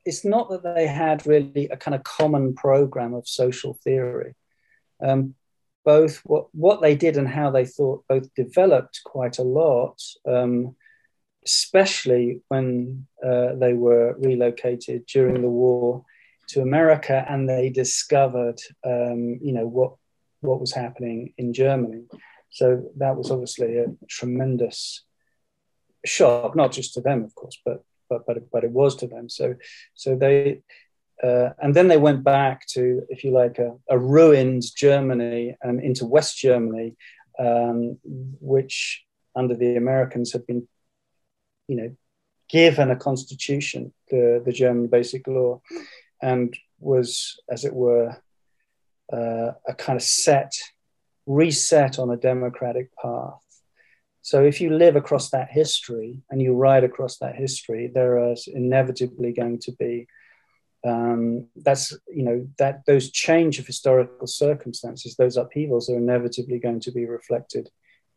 that they had really a kind of common program of social theory. Both what they did and how they thought both developed quite a lot, especially when they were relocated during the war to America, and they discovered, what was happening in Germany. So that was obviously a tremendous shock, not just to them, of course, but it was to them. So they and then they went back to, if you like, a ruined Germany and into West Germany, which under the Americans had been, given a constitution, the German Basic Law, and was, as it were, a kind of reset on a democratic path. So if you live across that history and you ride across that history, there is inevitably going to be those change of historical circumstances, those upheavals are inevitably going to be reflected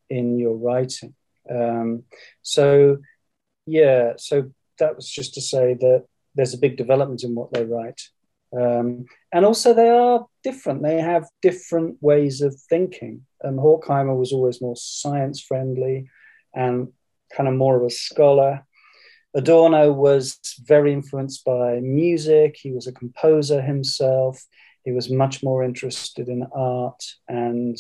in your writing. So that was just to say that there's a big development in what they write. And also they are different. They have different ways of thinking. Horkheimer was always more science friendly and kind of more of a scholar. Adorno was very influenced by music. He was a composer himself. He was much more interested in art and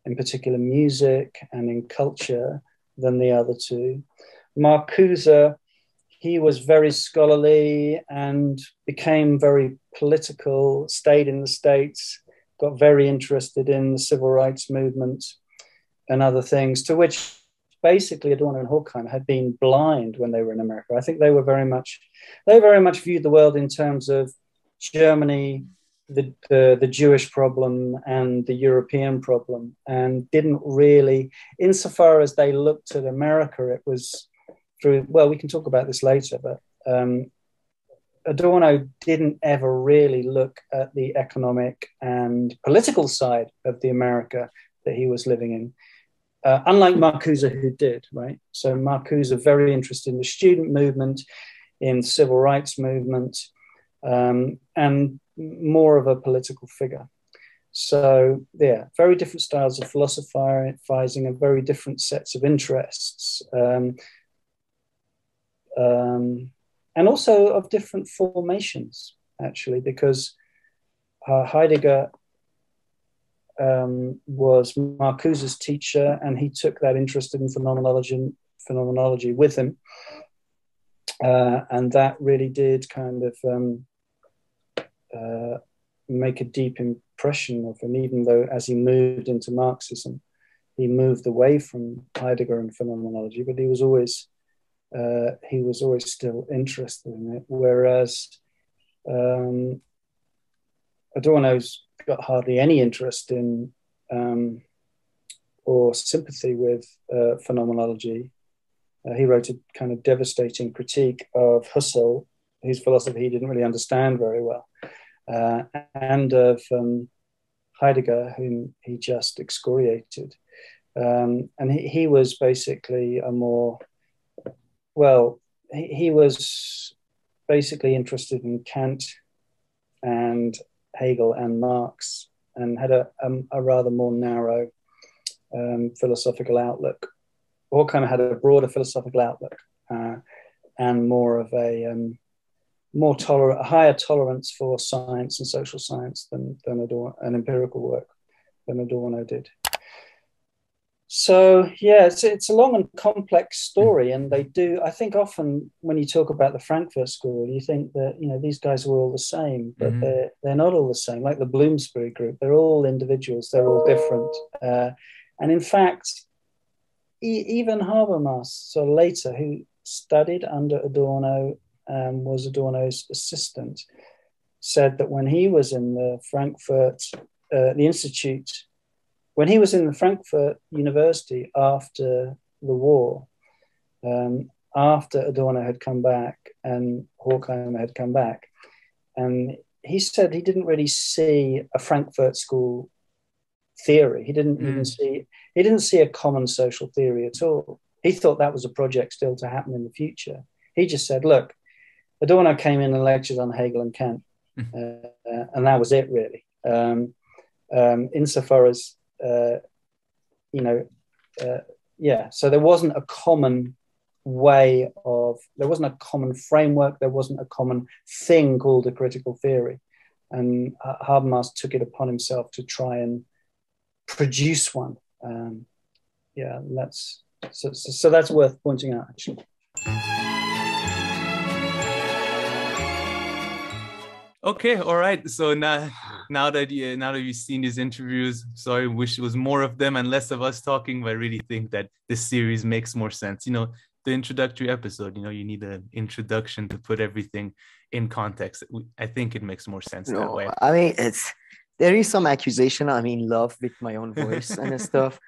in particular music and in culture than the other two. Marcuse, he was very scholarly and became very political, stayed in the States, got very interested in the civil rights movement and other things, to which basically Adorno and Horkheimer had been blind when they were in America. I think they very much viewed the world in terms of Germany, the Jewish problem and the European problem, and didn't really, insofar as they looked at America, it was through, well, we can talk about this later, but Adorno didn't ever really look at the economic and political side of the America that he was living in. Unlike Marcuse, who did, right? So Marcuse very interested in the student movement, in civil rights movement, and more of a political figure. So yeah, very different styles of philosophizing and very different sets of interests. And also of different formations, actually, because Heidegger was Marcuse's teacher, and he took that interest in phenomenology with him. And that really did kind of make a deep impression of him, even though as he moved into Marxism, he moved away from Heidegger and phenomenology, but he was always still interested in it. Whereas Adorno's got hardly any interest in or sympathy with phenomenology. He wrote a kind of devastating critique of Husserl, whose philosophy he didn't really understand very well, and of Heidegger, whom he just excoriated. And he was basically he was basically interested in Kant and Hegel and Marx, and had a rather more narrow philosophical outlook. Horkheimer had a broader philosophical outlook and more of a higher tolerance for science and social science than Adorno, and empirical work than Adorno did. So yeah, it's a long and complex story, and they do. I think often when you talk about the Frankfurt School, you think that these guys were all the same, but they're not all the same. Like the Bloomsbury Group, they're all individuals. They're all different, and in fact, even Habermas, so later, who studied under Adorno, was Adorno's assistant, said that when he was in the Frankfurt, the Institute. When he was in the Frankfurt University after the war, after Adorno had come back and Horkheimer had come back, and he said he didn't really see a Frankfurt School theory. He didn't even see a common social theory at all. He thought that was a project still to happen in the future. He just said, look, Adorno came in and lectured on Hegel and Kant, and that was it really. Insofar as so there wasn't a common there wasn't a common framework, there wasn't a common thing called a critical theory, and Habermas took it upon himself to try and produce one. That's so that's worth pointing out, actually. Okay, all right. So now that you've seen these interviews, sorry, wish it was more of them and less of us talking, but I really think that this series makes more sense. The introductory episode, you need an introduction to put everything in context. I think it makes more sense that No, way. I mean, there is some accusation I'm in love with my own voice and stuff.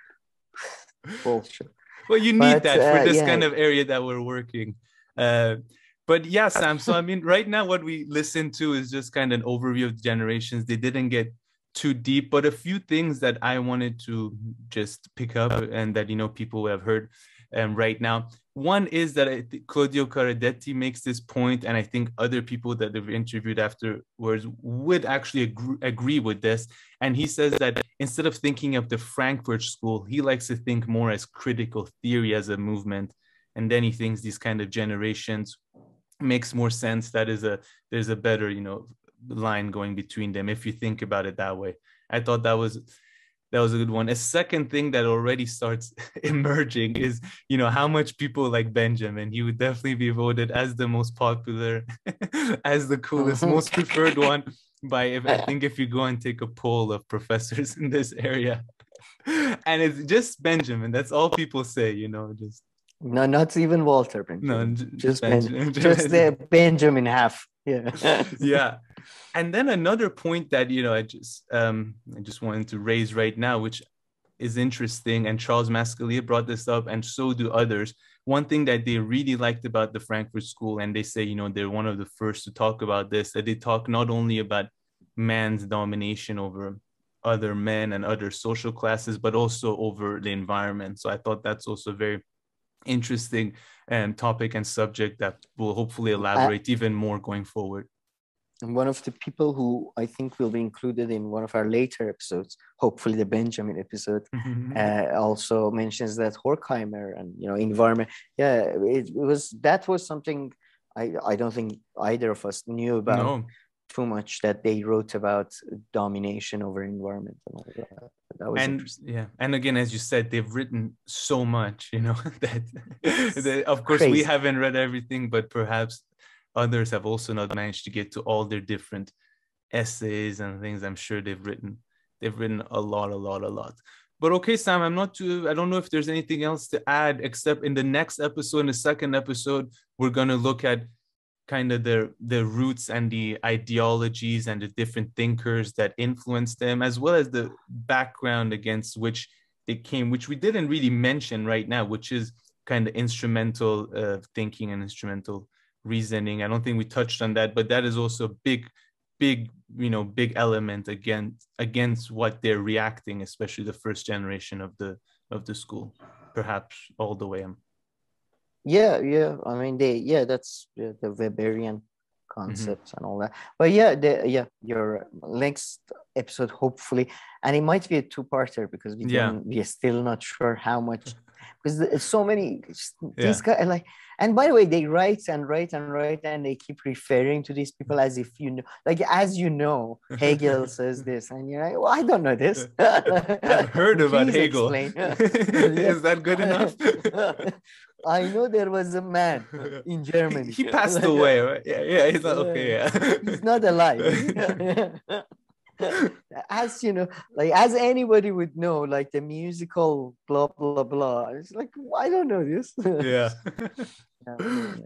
Bullshit. Well, you need But that for this kind yeah, of area that we're working. But yeah, Sam. So I mean, right now what we listen to is just kind of an overview of generations. They didn't get too deep, but a few things that I wanted to just pick up and that people have heard right now. One is that I think Claudio Caradetti makes this point, and I think other people that they've interviewed afterwards would actually agree with this. And he says that instead of thinking of the Frankfurt School, he likes to think more as critical theory as a movement. And then he thinks these kind of generations makes more sense. There's a better, line going between them if you think about it that way. I thought that was a good one. A second thing that already starts emerging is, how much people like Benjamin. He would definitely be voted as the most popular, as the coolest, most preferred one if you go and take a poll of professors in this area. And it's just Benjamin. That's all people say, just no, not even Walter no, Benjamin. just Benjamin. Benjamin. Just the Benjamin half. Yeah. Yeah. And then another point that I just wanted to raise right now, which is interesting, and Charles Mascalia brought this up, and so do others. One thing that they really liked about the Frankfurt School, and they say they're one of the first to talk about this, that they talk not only about man's domination over other men and other social classes, but also over the environment. So I thought that's also very interesting topic and subject that will hopefully elaborate even more going forward. And one of the people who I think will be included in one of our later episodes, hopefully the Benjamin episode, also mentions that Horkheimer and environment. Yeah, that was something I don't think either of us knew about too much, that they wrote about domination over environment and all that. That was interesting. Yeah, and again, as you said, they've written so much, that of course Crazy. we haven't read everything, but perhaps others have also not managed to get to all their different essays and things. I'm sure they've written a lot. But okay, Sam, I don't know if there's anything else to add, except in the next episode, in the second episode, we're going to look at kind of the roots and the ideologies and the different thinkers that influenced them, as well as the background against which they came, which we didn't really mention right now, which is kind of instrumental thinking and instrumental reasoning. I don't think we touched on that, but that is also a big element against what they're reacting, especially the first generation of the school, perhaps all the way. Yeah. I mean, that's the Weberian concepts and all that. But your next episode, hopefully, and it might be a two-parter because we are still not sure how much, because there's so many these guys like. And by the way, they write and they keep referring to these people as if Hegel says this, and you're like, well, I don't know this. I've heard about Hegel. Is that good enough? I know there was a man in Germany. He passed away, right? Yeah, he's not okay. Yeah. He's not alive. As as anybody would know, like the musical blah blah blah. It's like, I don't know this. Yeah.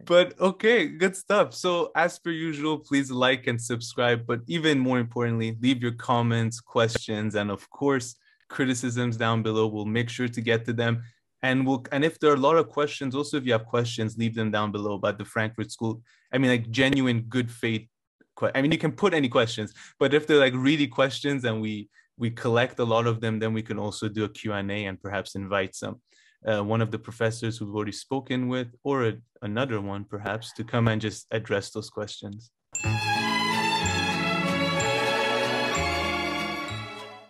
But okay, good stuff. So as per usual, please like and subscribe, but even more importantly, leave your comments, questions, and of course criticisms down below. We'll make sure to get to them. And if there are a lot of questions, also if you have questions, leave them down below about the Frankfurt School. I mean, like genuine good faith. I mean, you can put any questions, but if they're like really questions and we collect a lot of them, then we can also do a Q&A and perhaps invite one of the professors who've already spoken with, or another one perhaps, to come and just address those questions.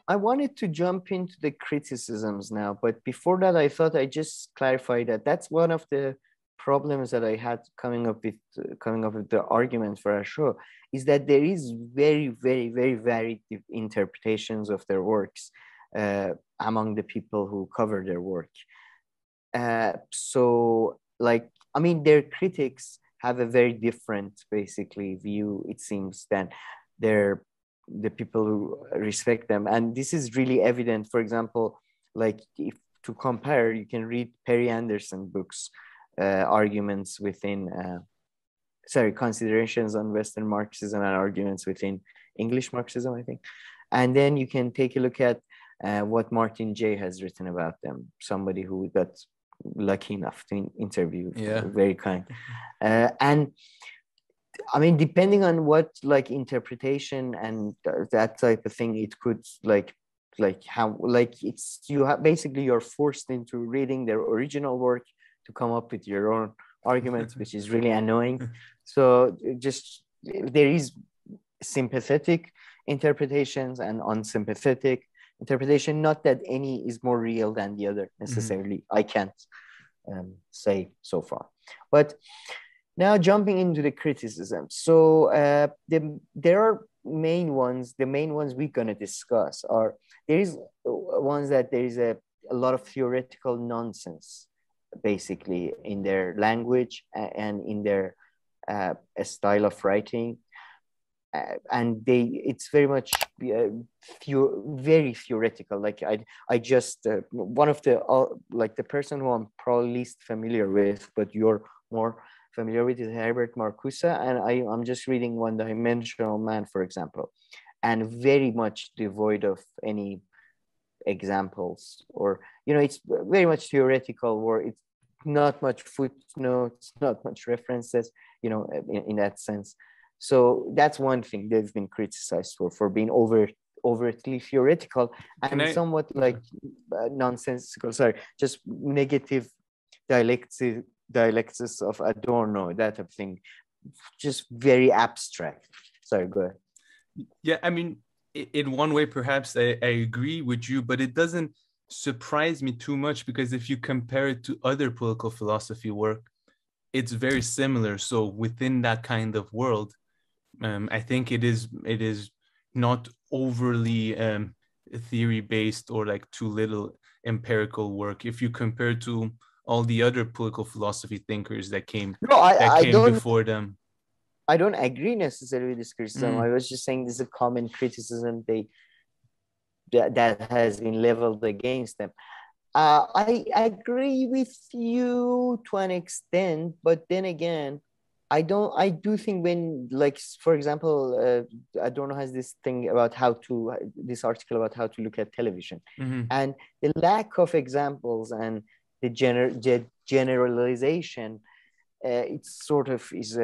I wanted to jump into the criticisms now, but before that, I thought I'd just clarify that that's one of the problems that I had coming up with the argument for our show, is that there is very, very, very varied interpretations of their works among the people who cover their work. So, their critics have a very different, basically, view, it seems, than the people who respect them. And this is really evident. For example, like if to compare, you can read Perry Anderson books, arguments within, considerations on Western Marxism and arguments within English Marxism, I think. And then you can take a look at what Martin Jay has written about them, somebody who got lucky enough to interview, very kind. And I mean, depending on what like interpretation and that type of thing, it could like how like it's you have basically you're forced into reading their original work to come up with your own arguments, which is really annoying. So just there is sympathetic interpretations and unsympathetic interpretation. Not that any is more real than the other necessarily. I can't say so far, but. Now jumping into the criticism. So there are main ones. The main ones we're going to discuss are there is ones that there is a lot of theoretical nonsense, basically in their language and in their style of writing, and it's very much very theoretical. Like I just one of the like the person who I'm probably least familiar with, but you're more familiar with is Herbert Marcuse, and I'm just reading One Dimensional Man, for example, and very much devoid of any examples, or it's very much theoretical, or it's not much footnotes, not much references, in that sense. So that's one thing they've been criticized for being overtly theoretical and somewhat like nonsensical. Sorry, just negative dialectics of Adorno, that type of thing, just very abstract. Sorry, go ahead. Yeah, I mean, in one way, perhaps I agree with you, but it doesn't surprise me too much because if you compare it to other political philosophy work, it's very similar. So within that kind of world, I think it is not overly theory-based or like too little empirical work if you compare to all the other political philosophy thinkers that came before them. I don't agree necessarily with this criticism. I was just saying this is a common criticism that has been leveled against them. I agree with you to an extent, but then again, I do think when, like, for example, Adorno has this thing about this article about how to look at television, and the lack of examples and the generalization, it sort of is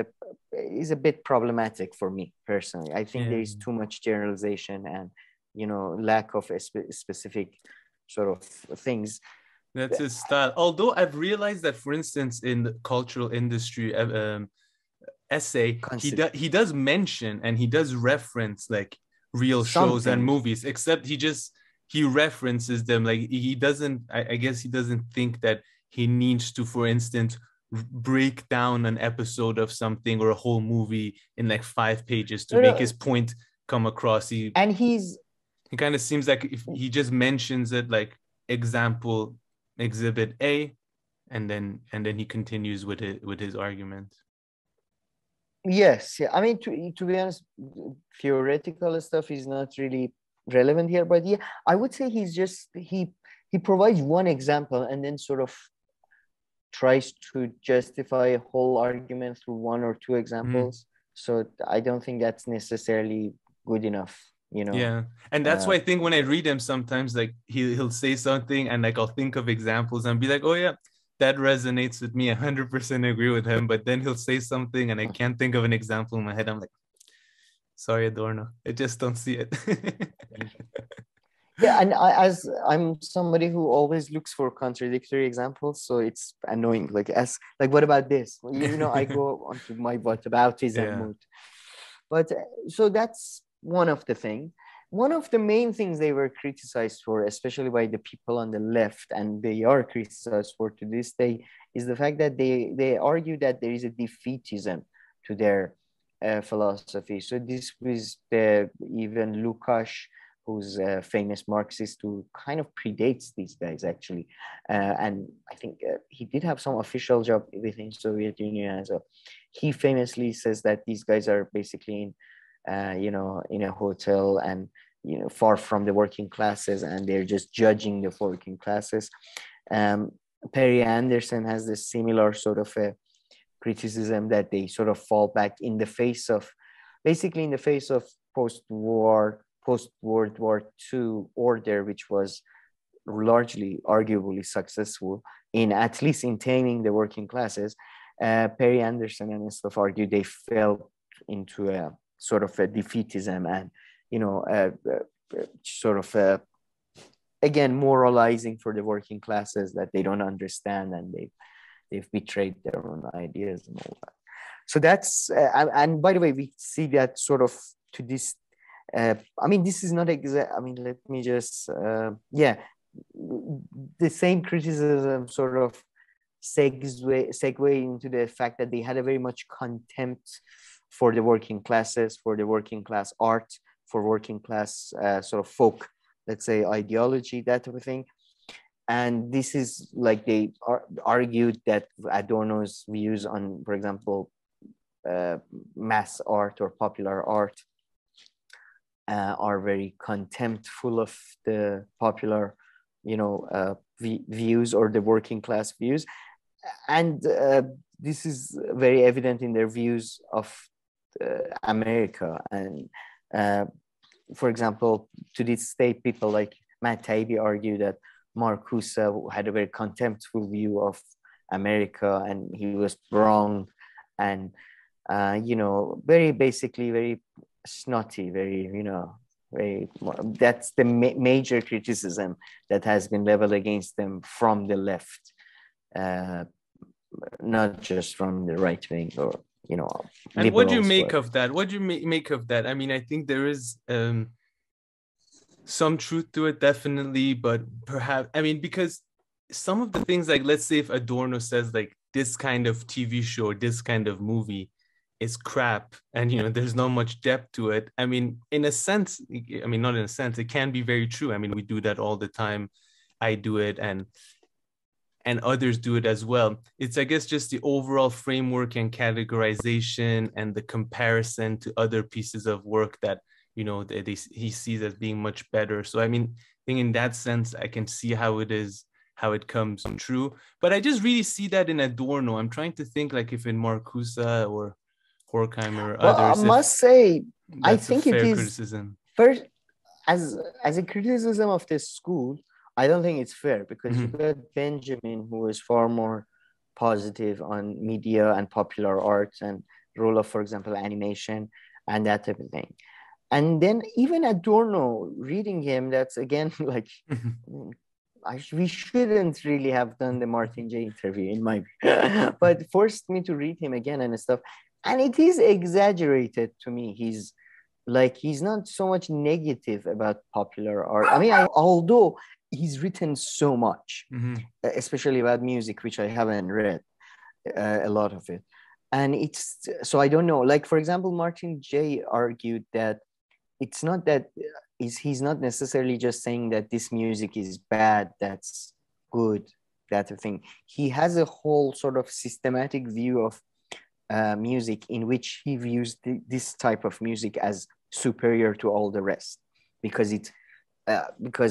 a bit problematic for me personally. I think there is too much generalization and lack of specific sort of things. That's his style. Although I've realized that, for instance, in the cultural industry essay, he does mention and he does reference like real shows and movies, except he references them. Like he doesn't, I guess he doesn't think that he needs to, for instance, break down an episode of something or a whole movie in like 5 pages to make his point come across. He kind of seems like if he just mentions it, like example exhibit A, and then he continues with his argument. Yes, yeah. I mean, to be honest, theoretical stuff is not really relevant here, but yeah, I would say he provides one example and then sort of tries to justify a whole argument through one or two examples. So I don't think that's necessarily good enough, Yeah, and that's why I think when I read him sometimes, like he'll say something and like I'll think of examples and be like, oh yeah, that resonates with me. 100% agree with him. But then he'll say something and I can't think of an example in my head. I'm like, sorry, Adorno, I just don't see it. Yeah, and I'm somebody who always looks for contradictory examples, so it's annoying. Like what about this? I go onto my whataboutism mood. But so that's one of the things. One of the main things they were criticized for, especially by the people on the left, and they are criticized for to this day, is the fact that they argue that there is a defeatism to their philosophy. So this was even Lukács, who's a famous Marxist who kind of predates these guys actually. And I think he did have some official job within Soviet Union as well. He famously says that these guys are basically in in a hotel and, far from the working classes, and they're just judging the working classes. Perry Anderson has this similar sort of a criticism that they sort of fall back in the face of post-World War II order, which was largely arguably successful in at least in taming the working classes. Perry Anderson and stuff argue they fell into a sort of a defeatism and, sort of again, moralizing for the working classes that they don't understand, and they've betrayed their own ideas and all that. So that's, and by the way, we see that sort of to this, this is not exact, let me just, the same criticism sort of segue into the fact that they had a very much contempt for the working classes, for the working class art, for working class sort of folk, let's say, ideology, that type of thing. And this is like they argued that Adorno's views on, for example, mass art or popular art are very contemptful of the popular, views or the working class views. And this is very evident in their views of America. And for example, to this day, people like Matt Taibbi argue that Marcuse had a very contemptful view of America, and he was wrong, and very snotty, that's the major criticism that has been leveled against them from the left, not just from the right wing or And what do you make of that? What do you make of that? I think there is some truth to it, definitely, but perhaps, because some of the things, like, let's say if Adorno says like this kind of TV show, this kind of movie is crap, and there's not much depth to it. In a sense, not in a sense, it can be very true. We do that all the time. I do it, and others do it as well. It's, I guess, just the overall framework and categorization and the comparison to other pieces of work that, he sees as being much better. So, I think in that sense, I can see how it comes true. But I just really see that in Adorno. I'm trying to think like if in Marcuse or Horkheimer or others. I must say, I think it is criticism. First, as a criticism of this school, I don't think it's fair, because you got Benjamin, who is far more positive on media and popular arts and role of, for example, animation and that type of thing. And then even Adorno, reading him, that's again like, we shouldn't really have done the Martin J interview in my view, but forced me to read him again and stuff. And it is exaggerated to me. He's not so much negative about popular art. Although he's written so much, especially about music, which I haven't read a lot of it. And so I don't know. Like, for example, Martin J argued that it's not that he's not necessarily just saying that this music is bad, that's good, that type of thing. He has a whole sort of systematic view of music in which he views this type of music as superior to all the rest, because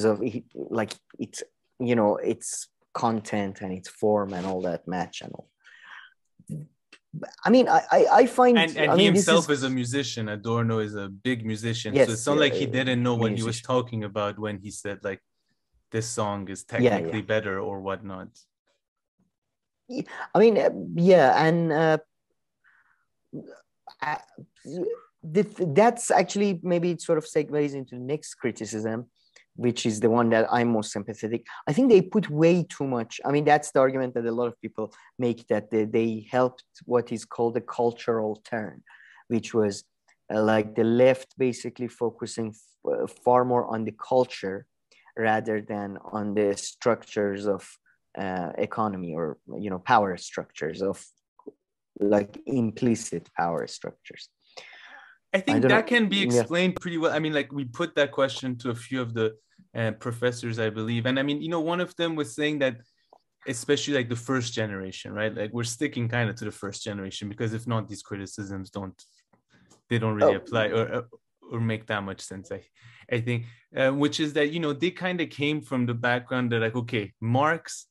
of its its content and its form and all that match and all. I find, and he himself is a musician. Adorno is a big musician, so it's not like he didn't know what he was talking about when he said like this song is technically better or whatnot. That's actually, maybe it sort of segues into the next criticism, which is the one that I'm most sympathetic. I think they put way too much. That's the argument that a lot of people make, that they helped what is called a cultural turn, which was like the left basically focusing far more on the culture rather than on the structures of economy, or power structures, of like implicit power structures. I think that can be explained pretty well. Like, we put that question to a few of the professors, I believe. And one of them was saying that, especially like the first generation, right? Like, we're sticking kind of to the first generation, because if not, these criticisms don't they don't really apply or make that much sense. I think, which is that, you know, they kind of came from the background that like, okay, Marx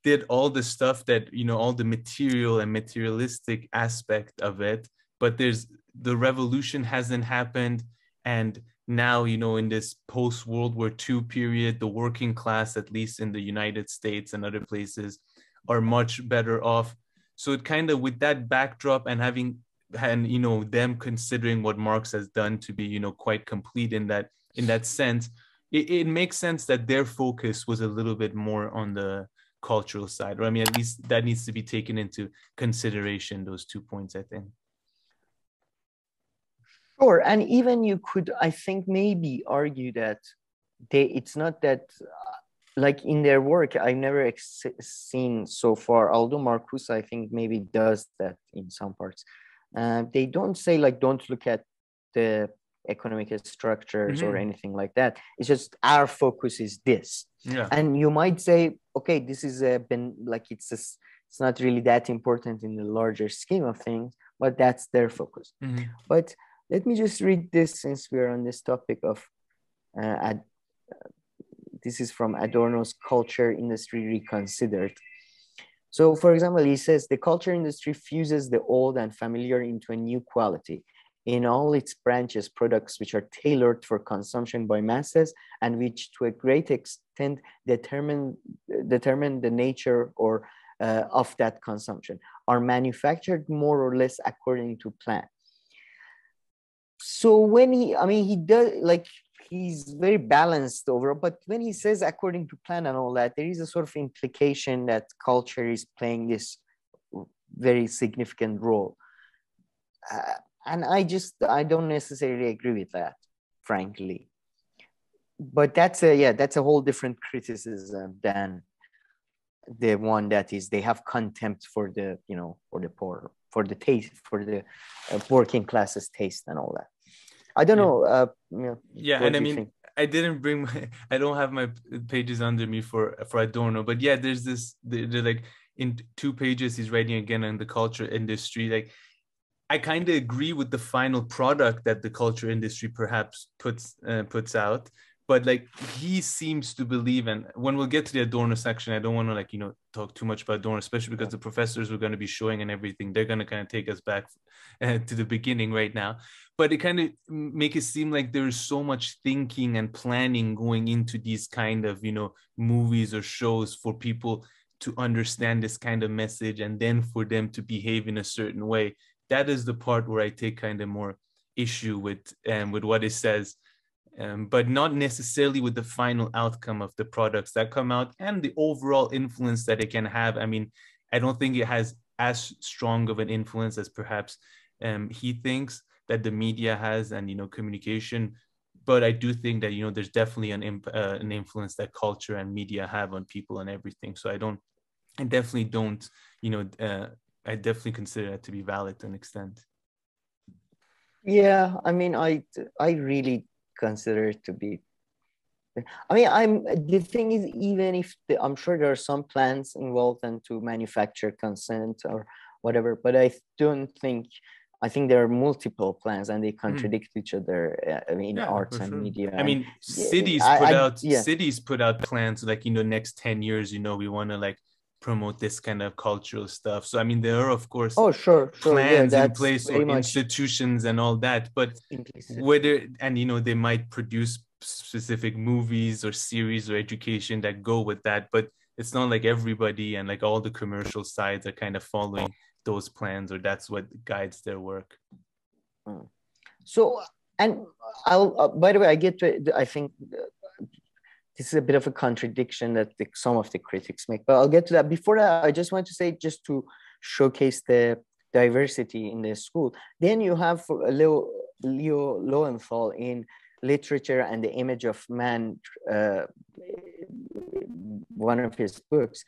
did all the stuff that, you know, all the material and materialistic aspect of it, but the revolution hasn't happened. And now, you know, in this post-World War II period, the working class, at least in the United States and other places, are much better off. So it kind of, with that backdrop and having, and, you know, them considering what Marx has done to be, you know, quite complete in that sense, it makes sense that their focus was a little bit more on the cultural side, or I mean, at least that needs to be taken into consideration, those 2 points, I think. Sure, and even you could, I think, maybe argue that it's not that, like in their work, I've never seen so far, although Marcuse, I think, maybe does that in some parts. They don't say like, don't look at the economic structures or anything like that. It's just our focus is this. Yeah. And you might say, okay, this is been like, it's not really that important in the larger scheme of things, but that's their focus. But let me just read this, since we're on this topic of, this is from Adorno's Culture Industry Reconsidered. So for example, he says, the culture industry fuses the old and familiar into a new quality. In all its branches, products which are tailored for consumption by masses and which to a great extent determine the nature or of that consumption are manufactured more or less according to plan. So when he does, like, he's very balanced overall, but when he says according to plan and all that, there is a sort of implication that culture is playing this very significant role. And I don't necessarily agree with that, frankly. But that's a whole different criticism than the one that is, they have contempt for the, you know, for the poor, for the taste, for the working classes taste and all that. I don't know. And I mean, I didn't bring I don't have my pages under me for Adorno, but yeah, there's this, they're like, in 2 pages, he's writing again on the culture industry. Like, I kind of agree with the final product that the culture industry perhaps puts out, but like, he seems to believe, and when we'll get to the Adorno section, I don't want to, like, you know, talk too much about Adorno, especially because the professors we're going to be showing and everything, they're going to kind of take us back to the beginning right now. But it kind of make it seem like there is so much thinking and planning going into these kind of, you know, movies or shows for people to understand this kind of message, and then for them to behave in a certain way. That is the part where I take kind of more issue with what it says, but not necessarily with the final outcome of the products that come out and the overall influence that it can have. I mean, I don't think it has as strong of an influence as perhaps he thinks that the media has, and, you know, communication. But I do think that, you know, there's definitely an influence that culture and media have on people and everything. So I definitely don't, you know, I definitely consider that to be valid to an extent. Yeah, I mean, I really consider it to be. I mean, the thing is, even if I'm sure there are some plans involved and to manufacture consent or whatever, but I think there are multiple plans and they contradict each other. I mean, arts and media. I mean, cities put out plans like, you know, next 10 years, you know, we want to like promote this kind of cultural stuff. So I mean, there are of course plans in place, or institutions and all that, but whether, and, you know, they might produce specific movies or series or education that go with that, but it's not like everybody and like all the commercial sides are kind of following those plans, or that's what guides their work. So, and I'll by the way, I get to, I think this is a bit of a contradiction that some of the critics make, but I'll get to that. Before that, I just want to say, just to showcase the diversity in the school, then you have Leo Lowenthal in Literature and the Image of Man, one of his books.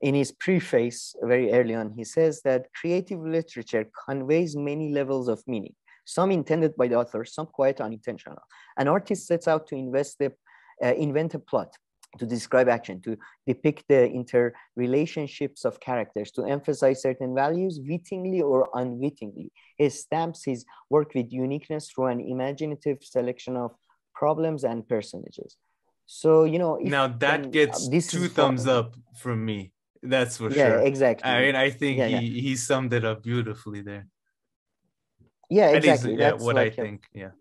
In his preface, very early on, he says that creative literature conveys many levels of meaning, some intended by the author, some quite unintentional. An artist sets out to invent a plot, to describe action, to depict the interrelationships of characters, to emphasize certain values wittingly or unwittingly. He stamps his work with uniqueness through an imaginative selection of problems and personages. So, you know, now that gets this 2 is thumbs up from me. That's for yeah, sure. exactly. I mean, I think Yeah, he summed it up beautifully there. yeah, At least, exactly. yeah, That's what like I think. Yeah.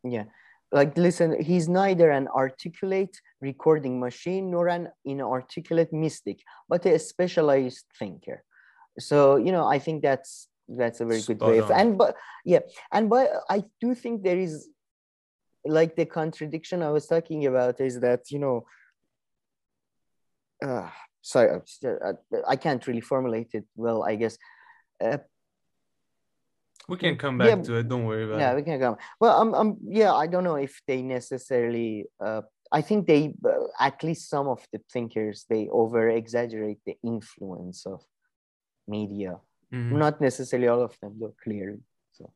yeah, like listen, he's neither an articulate recording machine nor an inarticulate mystic, but a specialized thinker. So, you know, I think that's a very good Spot way of, on. and but yeah, and but I do think there is like the contradiction I was talking about is that, you know, sorry, I can't really formulate it well, I guess. We can come Yeah, back to it. Don't worry about yeah, it. we can come. Well, yeah, I don't know if they necessarily. I think they, at least some of the thinkers, they over exaggerate the influence of media. Mhm. Not necessarily all of them, though, clearly. So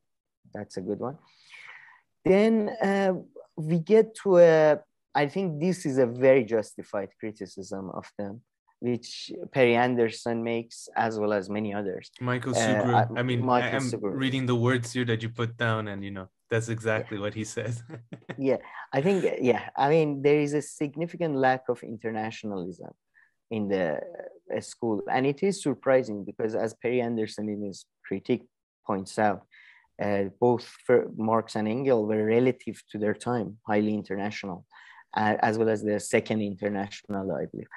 that's a good one. Then we get to a. I think this is a very justified criticism of them, which Perry Anderson makes, as well as many others. Michael Sugrue. I mean, Michael I'm Sugrue. reading the words here that you put down, and you know that's exactly what he says. Yeah, I think, yeah, I mean, there is a significant lack of internationalism in the school. And it is surprising because, as Perry Anderson in his critique points out, both Marx and Engels were relative to their time, highly international, as well as the Second International, I believe.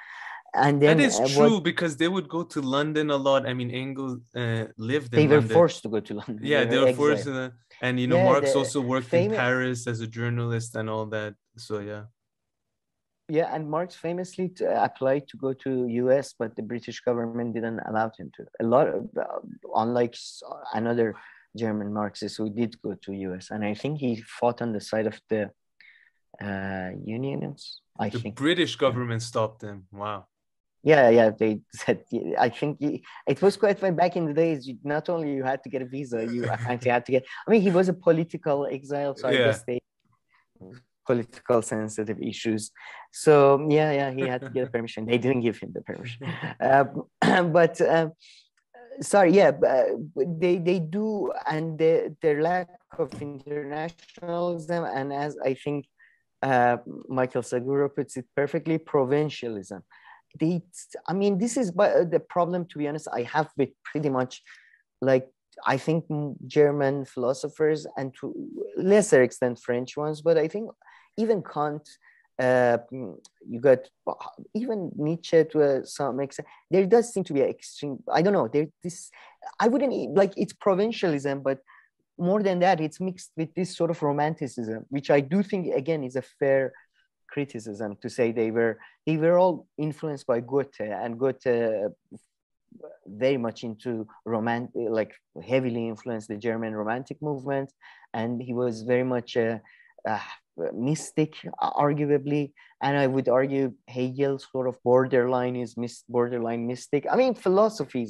And then that is true because they would go to London a lot. I mean, Engels lived in London. They were forced to go to London. Yeah, they were forced to, and you know, Marx also worked in Paris as a journalist and all that. So yeah. Yeah, and Marx famously applied to go to US, but the British government didn't allow him to. A lot of, unlike another German Marxist who did go to US, and I think he fought on the side of the Unionists. The British government stopped him. Wow. Yeah, they said. I think it was quite fun back in the days. Not only you had to get a visa, you apparently had to get. I mean, he was a political exile, so I guess they political sensitive issues. So yeah, he had to get a permission. They didn't give him the permission. But sorry, yeah, they do, and their lack of internationalism, and as I think Michael Sugrue puts it perfectly, provincialism. I mean, this is the problem, to be honest, I have with pretty much, like, I think German philosophers, and to lesser extent French ones, but I think even Kant, you got even Nietzsche to some extent. There does seem to be an extreme, I don't know, I wouldn't, like, it's provincialism, but more than that, it's mixed with this sort of romanticism, which I do think, again, is a fair criticism to say they were all influenced by Goethe, and Goethe very much into like heavily influenced the German Romantic movement, and he was very much a mystic, arguably, and I would argue Hegel sort of borderline mystic. I mean, philosophy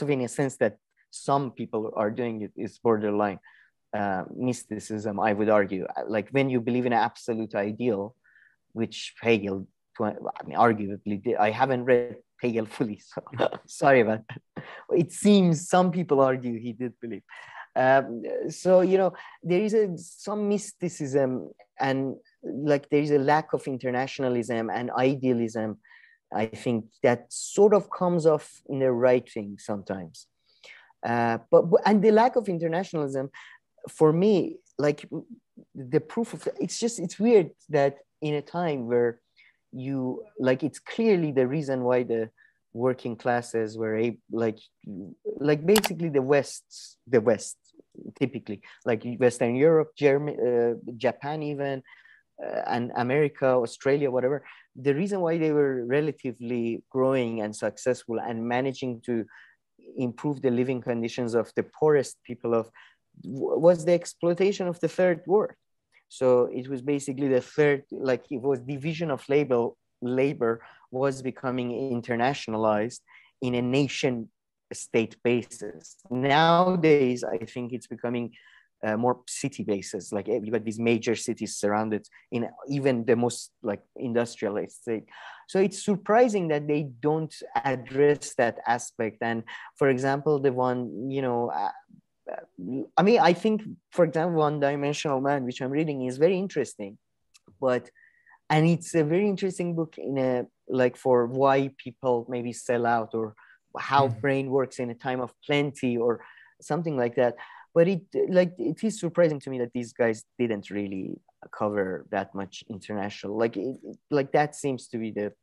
in a sense that some people are doing it is borderline mysticism, I would argue. Like when you believe in an absolute ideal, which Hegel, I mean, arguably did. I haven't read Hegel fully, so sorry about that. It seems some people argue he did believe. So, you know, there is some mysticism, and like there is a lack of internationalism and idealism, I think, that sort of comes off in the right wing sometimes. But the lack of internationalism, for me, like the proof of it's weird that in a time where it's clearly the reason why the working classes were like basically the West typically, like Western Europe, Germany, Japan even, and America, Australia, whatever. The reason why they were relatively growing and successful and managing to improve the living conditions of the poorest people was the exploitation of the third world. So it was basically the third, like it was division of labor was becoming internationalized in a nation state basis. Nowadays, I think it's becoming more city bases, like you got these major cities surrounded in even the most like industrialized state. So it's surprising that they don't address that aspect. And for example, the one, I mean, I think, for example, One Dimensional Man, which I'm reading, is very interesting, and it's a very interesting book in a like for why people maybe sell out, or how brain works in a time of plenty, or something like that. But it is surprising to me that these guys didn't really cover that much international. Like that seems to be the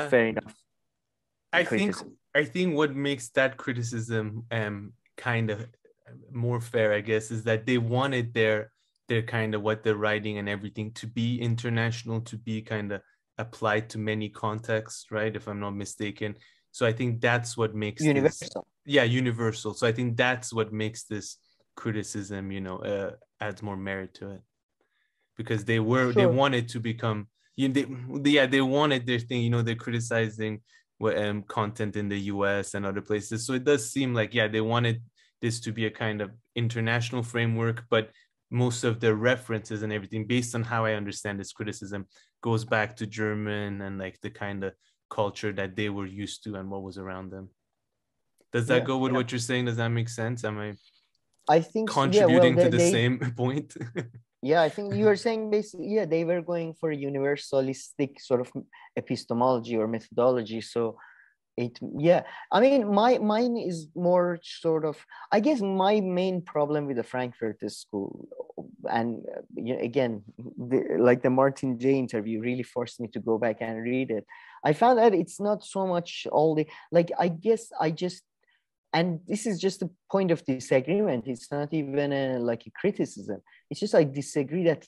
fair enough. I think what makes that criticism kind of more fair, I guess, is that they wanted their kind of what they're writing and everything to be international, to be kind of applied to many contexts, right? If I'm not mistaken. So I think that's what makes universal. Universal. So I think that's what makes this criticism, adds more merit to it, because they wanted to become, they wanted their thing, they're criticizing content in the US and other places. So it does seem like, they wanted this to be a kind of international framework, but most of the references and everything, based on how I understand this criticism, goes back to German and like the kind of culture that they were used to and what was around them. Does that go with what you're saying? Does that make sense? Am I think contributing to the same point? Yeah, I think you are saying basically, they were going for a universalistic sort of epistemology or methodology. So I mean, mine is more sort of, I guess my main problem with the Frankfurt School, and again, like the Martin J interview really forced me to go back and read it. I found that it's not so much all the, like, I guess I just, and this is just a point of disagreement. It's not even a criticism. It's just I disagree that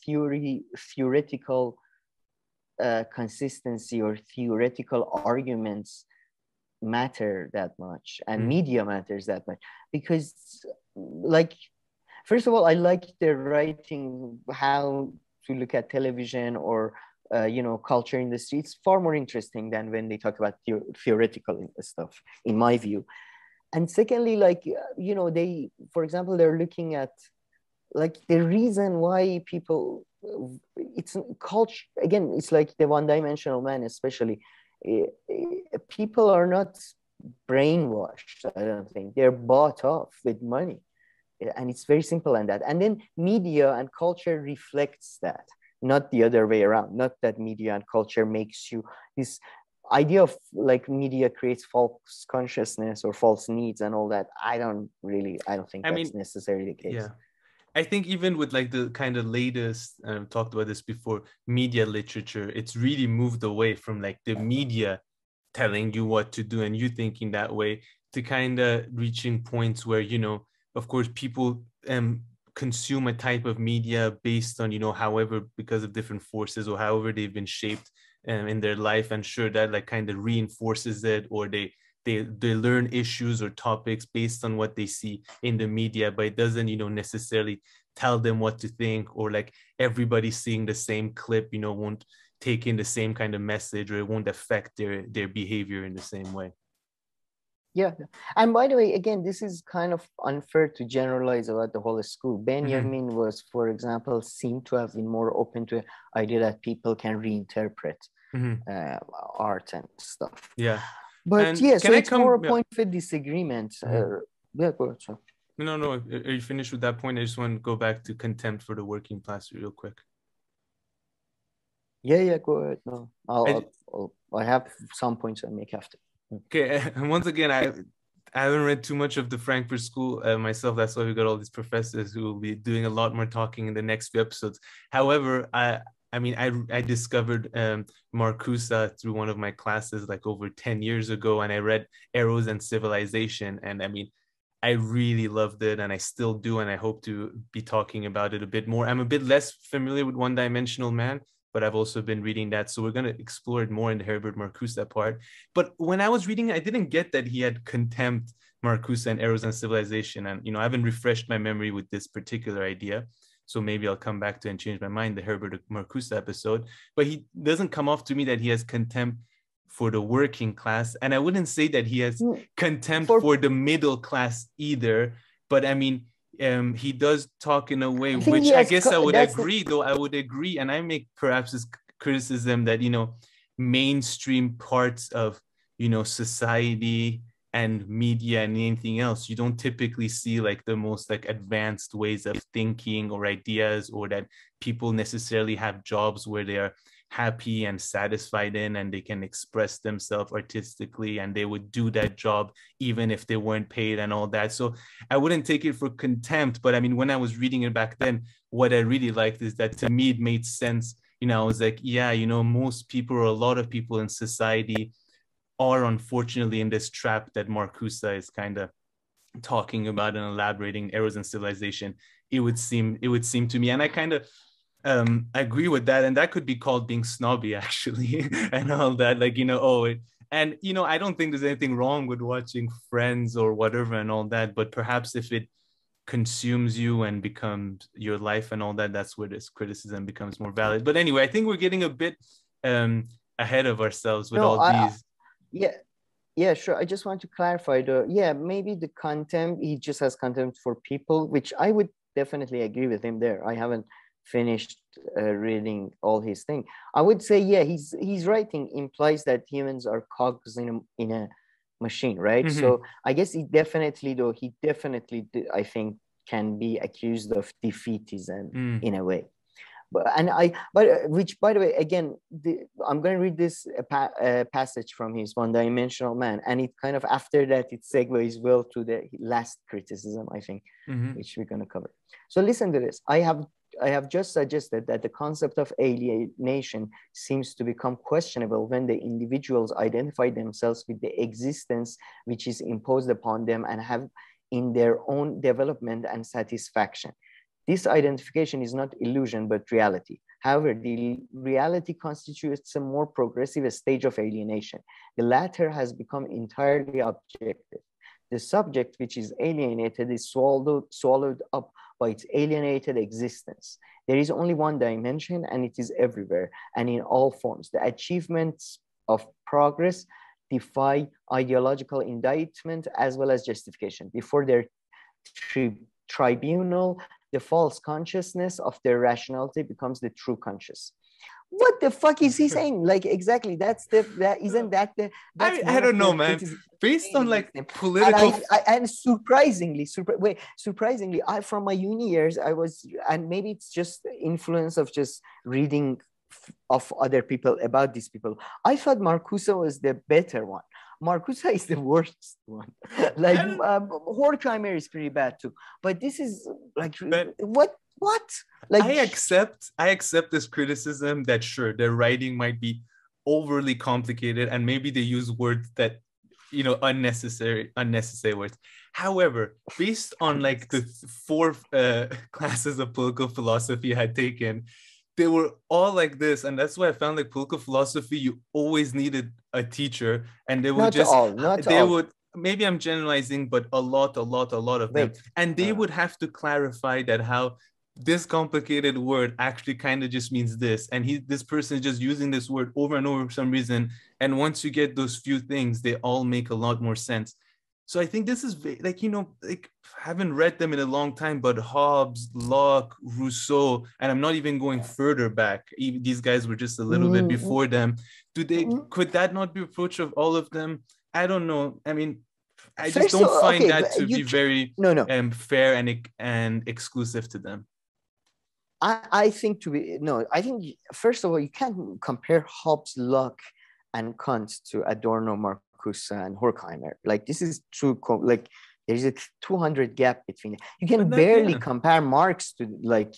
theoretical consistency or theoretical arguments matter that much, and media matters that much, because first of all, I like their writing, how to look at television or culture industry. It's far more interesting than when they talk about theoretical stuff, in my view. And secondly, they, for example, they're looking at the reason why people, it's culture, again, it's like the One Dimensional Man, especially. People are not brainwashed. I don't think they're bought off with money, and it's very simple in that. And then media and culture reflects that, not the other way around. Not that media and culture makes you, this idea of media creates false consciousness or false needs and all that. I don't think that's necessarily the case. Yeah. I think even with the kind of latest, talked about this before, media literature, it's really moved away from the media telling you what to do and you thinking that way, to kind of reaching points where, of course, people consume a type of media based on, however, because of different forces or however they've been shaped in their life. And sure, that kind of reinforces it, or they learn issues or topics based on what they see in the media, but it doesn't, necessarily tell them what to think, or everybody seeing the same clip, won't take in the same kind of message, or it won't affect their behavior in the same way. Yeah. And by the way, again, this is kind of unfair to generalize about the whole school. Benjamin was, for example, seemed to have been more open to the idea that people can reinterpret art and stuff. Yeah. But so it's more a point of a disagreement. Go ahead. No. Are you finished with that point? I just want to go back to contempt for the working class real quick. Yeah, go ahead. No, I have some points I make after. Okay, and once again, I haven't read too much of the Frankfurt School myself. That's why we got all these professors who will be doing a lot more talking in the next few episodes. However, I discovered Marcuse through one of my classes over 10 years ago, and I read Eros and Civilization, and I really loved it, and I still do, and I hope to be talking about it a bit more. I'm a bit less familiar with One Dimensional Man, but I've also been reading that, so we're going to explore it more in the Herbert Marcuse part. But when I was reading it, I didn't get that he had contempt Marcuse and Eros and Civilization, and I haven't refreshed my memory with this particular idea. So maybe I'll come back to and change my mind, the Herbert Marcuse episode. But he doesn't come off to me that he has contempt for the working class. And I wouldn't say that he has contempt for the middle class either. But he does talk in a way, I think which he I has guess I would that's agree, though I would agree, and I make perhaps this criticism that, you know, mainstream parts of, you know, society and media and anything else, you don't typically see like the most like advanced ways of thinking or ideas, or that people necessarily have jobs where they are happy and satisfied in, and they can express themselves artistically, and they would do that job even if they weren't paid and all that. So I wouldn't take it for contempt, but I mean, when I was reading it back then, what I really liked is that to me it made sense. You know, I was like, yeah, you know, most people or a lot of people in society are unfortunately in this trap that Marcuse is kind of talking about and elaborating, Eros and Civilization. It would seem to me, and I kind of agree with that, and that could be called being snobby actually and all that, like, you know, and you know, I don't think there's anything wrong with watching Friends or whatever and all that, but perhaps if it consumes you and becomes your life and all that, that's where this criticism becomes more valid. But anyway, I think we're getting a bit ahead of ourselves with these. Yeah, sure. I just want to clarify maybe the contempt, he just has contempt for people, which I would definitely agree with him there. I haven't finished reading all his thing. I would say, yeah, his writing implies that humans are cogs in a machine, right? Mm-hmm. So I guess he definitely, I think, can be accused of defeatism in a way. But which, by the way, again, I'm going to read this passage from his One-Dimensional Man, and it kind of, after that, it segues well to the last criticism, I think, which we're going to cover. So listen to this. I have just suggested that the concept of alienation seems to become questionable when the individuals identify themselves with the existence which is imposed upon them and have in their own development and satisfaction. This identification is not illusion, but reality. However, the reality constitutes a more progressive stage of alienation. The latter has become entirely objective. The subject which is alienated is swallowed up by its alienated existence. There is only one dimension, and it is everywhere and in all forms. The achievements of progress defy ideological indictment as well as justification. Before their tribunal, the false consciousness of their rationality becomes the true conscious. What the fuck is he saying? Like, exactly, isn't that the I don't know, man. Based on like political and surprisingly, I from my uni years, I was, and maybe it's just influence of just reading of other people about these people, I thought Marcuse was the better one. Marcuse is the worst one. Like Horkheimer is pretty bad too, but this is like, what? Like, I accept this criticism that sure, their writing might be overly complicated and maybe they use words that, you know, unnecessary words. However, based on like the 4 classes of political philosophy I had taken, they were all like this, and that's why I found like political philosophy, you always needed a teacher, and they would would, maybe I'm generalizing, but a lot of them, and they would have to clarify that how this complicated word actually kind of just means this, and this person is just using this word over and over for some reason, and once you get those few things, they all make a lot more sense. So I think this is like, you know, like, haven't read them in a long time, but Hobbes, Locke, Rousseau, and I'm not even going further back. Even these guys were just a little bit before them. Could that not be approach of all of them? I don't know. I mean, I just don't find that to be very fair and exclusive to them. I think first of all, you can't compare Hobbes, Locke, and Kant to Adorno, Marcuse, and Horkheimer. Like, this is true. Like, there's a 200 gap between them. You can barely compare Marx to like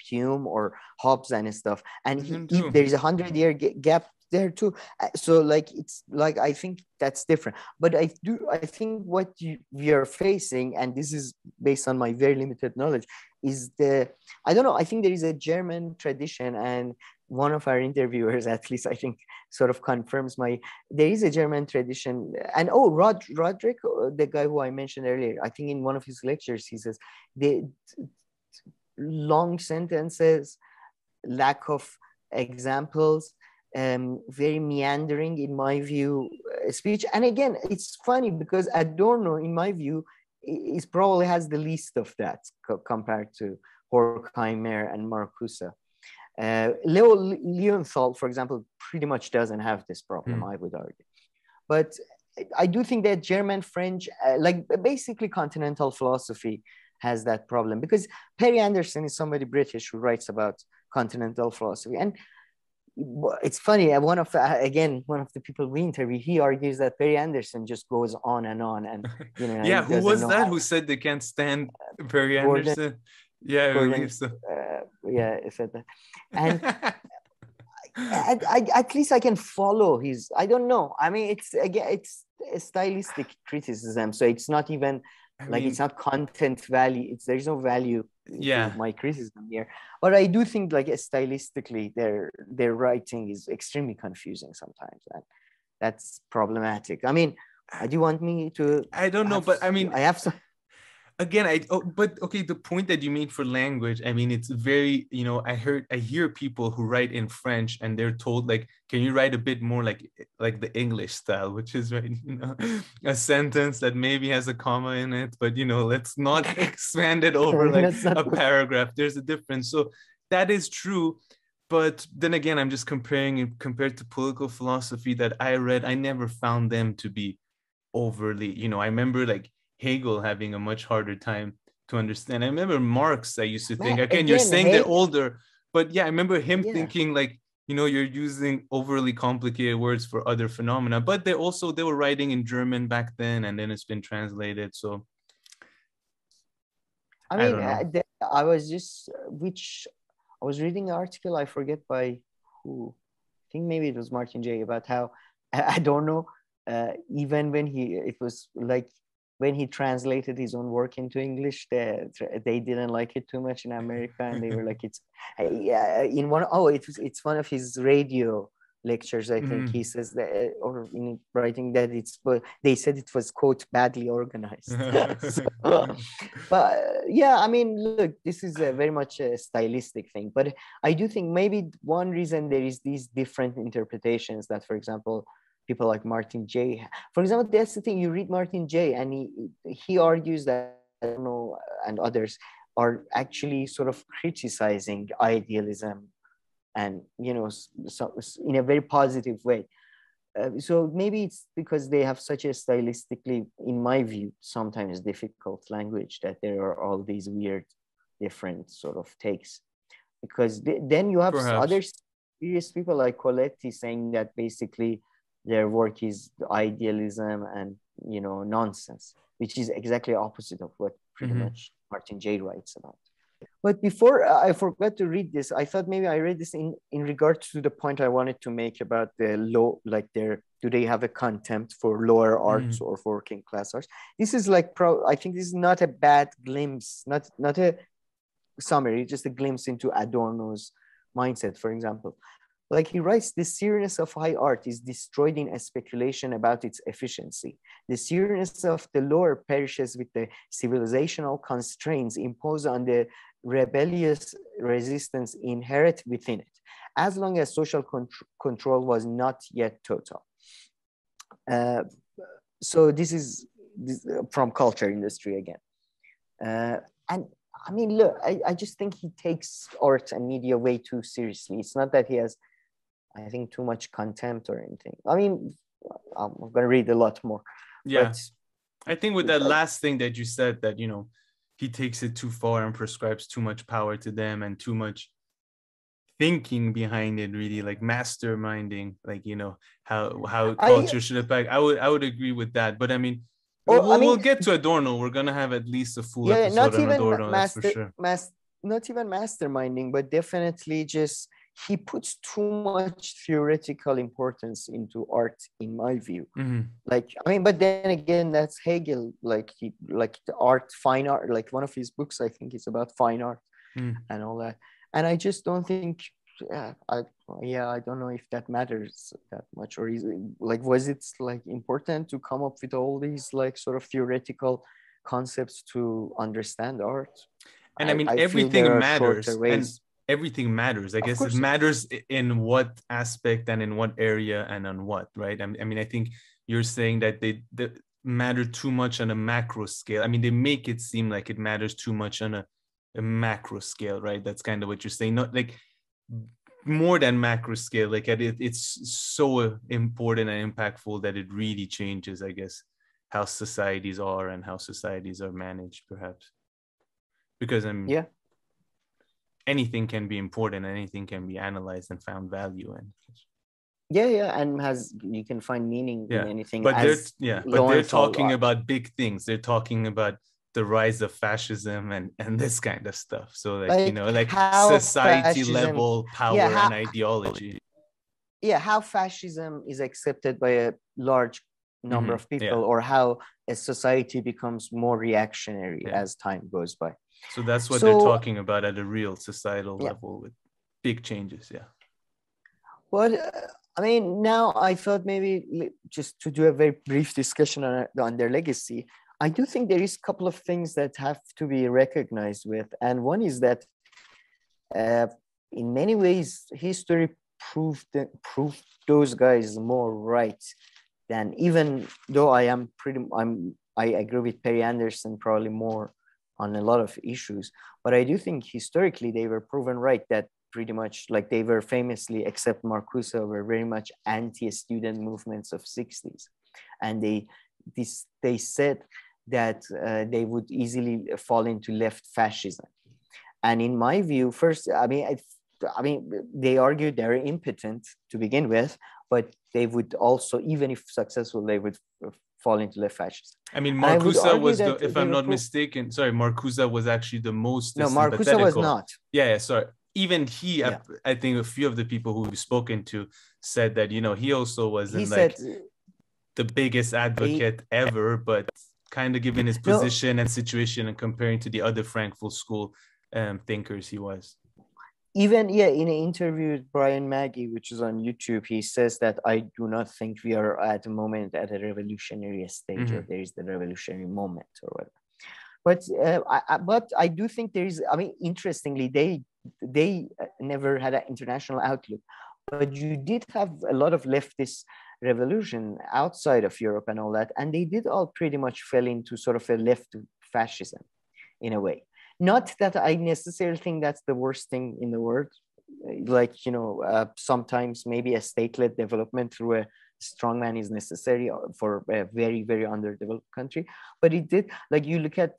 Hume or Hobbes and stuff. And there's a 100-year gap there too. So like, it's like, I think that's different. But I think what we are facing, and this is based on my very limited knowledge, is I don't know, I think there is a German tradition, and one of our interviewers, at least, I think, sort of confirms there is a German tradition. And Roderick, the guy who I mentioned earlier, I think in one of his lectures, he says the long sentences, lack of examples, very meandering, in my view, speech. And again, it's funny because Adorno, in my view, is probably has the least of that compared to Horkheimer and Marcuse. Leo Leonthal, for example, pretty much doesn't have this problem, I would argue. But I do think that German French, like basically continental philosophy, has that problem, because Perry Anderson is somebody British who writes about continental philosophy. And it's funny, one of the people we interview, he argues that Perry Anderson just goes on, and you know. Yeah, who was that who said they can't stand Perry Anderson? Yeah, Gordon, I believe so. Yeah, I said that. And I at least I can follow his, I don't know. I mean, it's a stylistic criticism. So it's not even it's not content value. There's no value to my criticism here. But I do think like stylistically their writing is extremely confusing sometimes. And that's problematic. I mean, do you want me to? I don't know, but I mean, I have some. Again, but okay, the point that you made for language, I mean, it's very, you know, I hear people who write in French and they're told like, can you write a bit more like the English style, which is, right, you know, a sentence that maybe has a comma in it, but, you know, let's not expand it over like a paragraph. There's a difference. So that is true. But then again, I'm just compared to political philosophy that I read, I never found them to be overly, you know, I remember like Hegel having a much harder time to understand. I remember Marx, I used to think, again, you're saying they're older, but yeah, I remember him thinking like, you know, you're using overly complicated words for other phenomena, but they were writing in German back then, and then it's been translated. So I mean, I was reading an article, I forget by who, I think maybe it was Martin Jay, about how, I don't know, even when when he translated his own work into English, they didn't like it too much in America, and they were like, it's one of his radio lectures, I think he says that, or in writing that they said it was, quote, badly organized. But yeah, I mean, look, this is very much a stylistic thing, but I do think maybe one reason there is these different interpretations that, for example, people like Martin Jay, for example, that's the thing, you read Martin Jay and he argues that, I don't know, and others are actually sort of criticizing idealism, and, you know, so in a very positive way. So maybe it's because they have such a stylistically, in my view, sometimes difficult language, that there are all these weird, different sort of takes. Because then you have other serious people like Coletti saying that basically their work is idealism and, you know, nonsense, which is exactly opposite of what pretty much Martin Jay writes about. But before I forgot to read this, I thought maybe I read this in regard to the point I wanted to make about the low, like do they have a contempt for lower arts or for working class arts? This is like, I think this is not a bad glimpse, not a summary, just a glimpse into Adorno's mindset, for example. Like he writes, the seriousness of high art is destroyed in a speculation about its efficiency. The seriousness of the lower perishes with the civilizational constraints imposed on the rebellious resistance inherent within it, as long as social control was not yet total. So this is from Culture Industry again. And I mean, look, I just think he takes art and media way too seriously. It's not that he has, I think, too much contempt or anything. I mean, I'm going to read a lot more. Yeah. But I think with that last thing that you said, that, you know, he takes it too far and prescribes too much power to them and too much thinking behind it, really, like masterminding, like, you know, how culture should impact. I would agree with that. But I mean, we'll get to Adorno. We're going to have at least a full episode on Adorno, that's for sure. Not even masterminding, but definitely just, he puts too much theoretical importance into art, in my view. Like, I mean, but then again, that's Hegel, like the art, fine art, like one of his books, I think it's about fine art and all that. And I just don't think, I don't know if that matters that much, or is it, like, was it like important to come up with all these like sort of theoretical concepts to understand art? And I mean, everything matters. And everything matters. I guess it matters in what aspect and in what area and on what, right? I mean, I think you're saying that matter too much on a macro scale. I mean, they make it seem like it matters too much on a macro scale, right? That's kind of what you're saying. Not like more than macro scale, like it's so important and impactful that it really changes, I guess, how societies are and how societies are managed, perhaps. Because anything can be important, anything can be analyzed and found value in. And you can find meaning in anything. But they're talking about big things. They're talking about the rise of fascism and this kind of stuff. So like society level power and ideology. Yeah, how fascism is accepted by a large number of people, or how a society becomes more reactionary as time goes by. So that's what they're talking about at a real societal level with big changes. Well, I mean, now I thought maybe just to do a very brief discussion on their legacy. I do think there is a couple of things that have to be recognized with. And one is that in many ways, history proved those guys more right than, even though I agree with Perry Anderson probably more on a lot of issues. But I do think historically they were proven right that pretty much, like, they were famously, except Marcuse, were very much anti-student movements of 60s. And they said that they would easily fall into left fascism. And in my view, first, I mean, they argued they're impotent to begin with, but they would also, even if successful, they would fall into left fascism. I mean, Marcuse was if I'm not mistaken, Marcuse was actually the most. No, Marcuse was not. Yeah, sorry. Even he, I think a few of the people who we've spoken to said that, he also wasn't the biggest advocate ever, but kind of given his position and situation and comparing to the other Frankfurt School thinkers, he was. Even, in an interview with Brian Maggie, which is on YouTube, he says that I do not think we are at the moment at a revolutionary stage, or there is the revolutionary moment or whatever. But I do think there is, I mean, interestingly, they never had an international outlook, but you did have a lot of leftist revolution outside of Europe and all that, and they did all pretty much fell into sort of a left fascism in a way. Not that I necessarily think that's the worst thing in the world. Like, sometimes maybe a state-led development through a strongman is necessary for a very, very underdeveloped country. But it did, like, you look at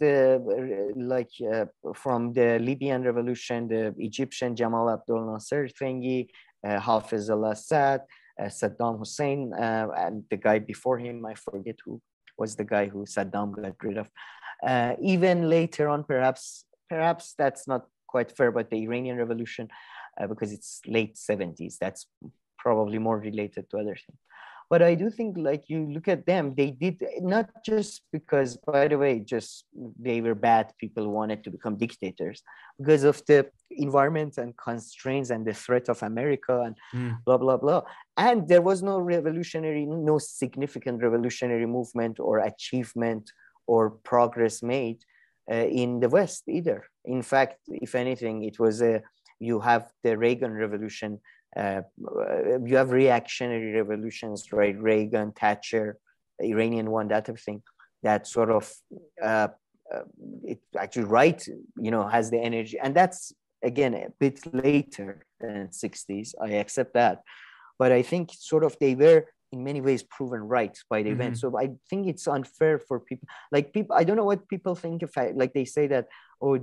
from the Libyan revolution, the Egyptian Jamal Abdel Nasser thingy, Hafez al-Assad, Saddam Hussein, and the guy before him, I forget who was the guy who Saddam got rid of. Even later on, perhaps that's not quite fair, but the Iranian revolution, because it's late 70s, that's probably more related to other things. But I do think, like, you look at them, they did, not just because, by the way, just they were bad people who wanted to become dictators, because of the environment and constraints and the threat of America and blah, blah, blah. And there was no significant revolutionary movement or achievement or progress made in the West either. In fact, if anything, it was you have the Reagan Revolution, you have reactionary revolutions, right? Reagan, Thatcher, the Iranian one, that type of thing, that sort of, it actually has the energy. And that's, again, a bit later than 60s, I accept that. But I think sort of they were in many ways proven right by the event. So I think it's unfair for people. Like, I don't know what people think of, like, they say that, for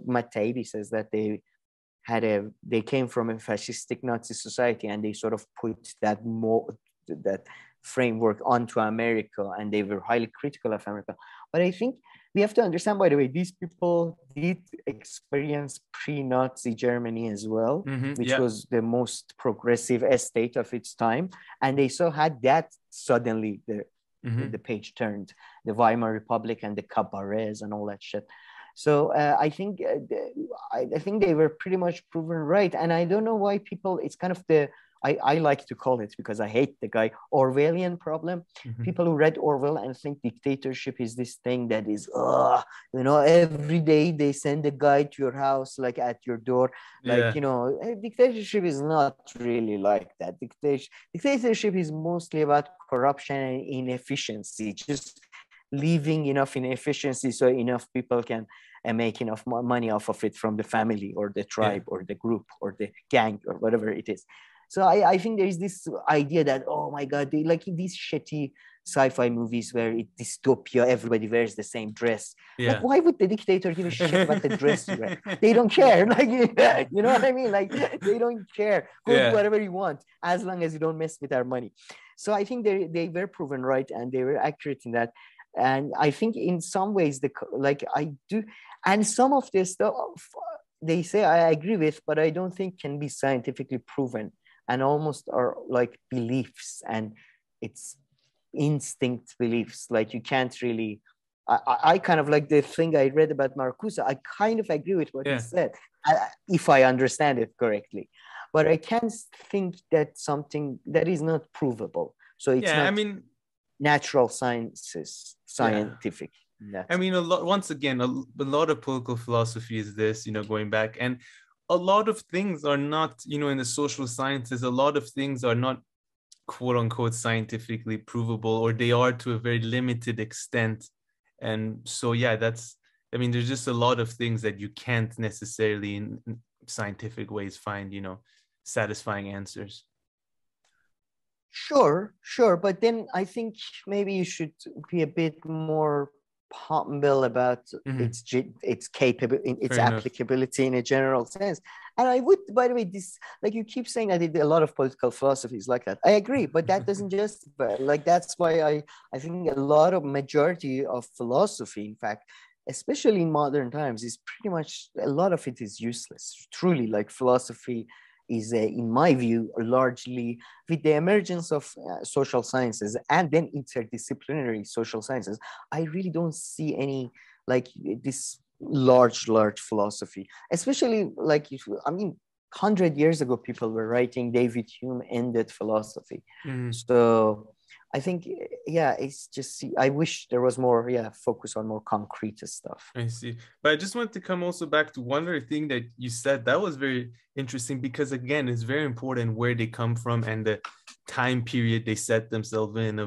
Matt Taibbi says that they came from a fascistic Nazi society and they sort of put that framework onto America, and they were highly critical of America. But I think we have to understand, by the way, these people did experience pre-Nazi Germany as well, which was the most progressive state of its time. And they had that suddenly the page turned, the Weimar Republic and the cabarets and all that shit. So I think they were pretty much proven right. And I don't know why people, it's kind of the I like to call it, because I hate the guy, Orwellian problem. People who read Orwell and think dictatorship is this thing that is, every day they send a guy to your house, like at your door. Like, dictatorship is not really like that. Dictatorship is mostly about corruption and inefficiency, just leaving enough inefficiency so enough people can make enough money off of it from the family or the tribe or the group or the gang or whatever it is. So I think there is this idea that, oh my God, they like these shitty sci-fi movies where it's dystopia, everybody wears the same dress. Yeah. Like, why would the dictator give a shit about the dress you wear? They don't care. Like, you know what I mean? Like, they don't care. Go do whatever you want, as long as you don't mess with our money. So I think they were proven right, and they were accurate in that. And I think in some ways, I do, and some of this stuff they say I agree with, but I don't think can be scientifically proven, and almost are like beliefs, and it's instinct beliefs. Like, you can't really, I kind of like the thing I read about Marcuse. I kind of agree with what he said, if I understand it correctly, but I can't think that something that is not provable. So it's not, natural sciences, scientific. I mean, once again, a lot of political philosophy is this, going back, and a lot of things are not, in the social sciences, a lot of things are not quote unquote scientifically provable, or they are to a very limited extent. And so, there's just a lot of things that you can't necessarily in scientific ways find, satisfying answers. Sure. But then I think maybe you should be a bit more humble about its capability, its applicability in a general sense. And I would, by the way, this, like, you keep saying that a lot of political philosophy is like that. I agree, but that doesn't justify. Like, that's why I think a lot of majority of philosophy, in fact, especially in modern times, is pretty much, a lot of it is useless. Truly, like, philosophy is, in my view, largely, with the emergence of social sciences and then interdisciplinary social sciences, I really don't see any, like, this large philosophy, especially, like, 100 years ago, people were writing David Hume ended philosophy. So I think, it's just, I wish there was more, focus on more concrete stuff. I see. But I just want to come also back to one other thing that you said that was very interesting, because again, it's very important where they come from and the time period they set themselves in.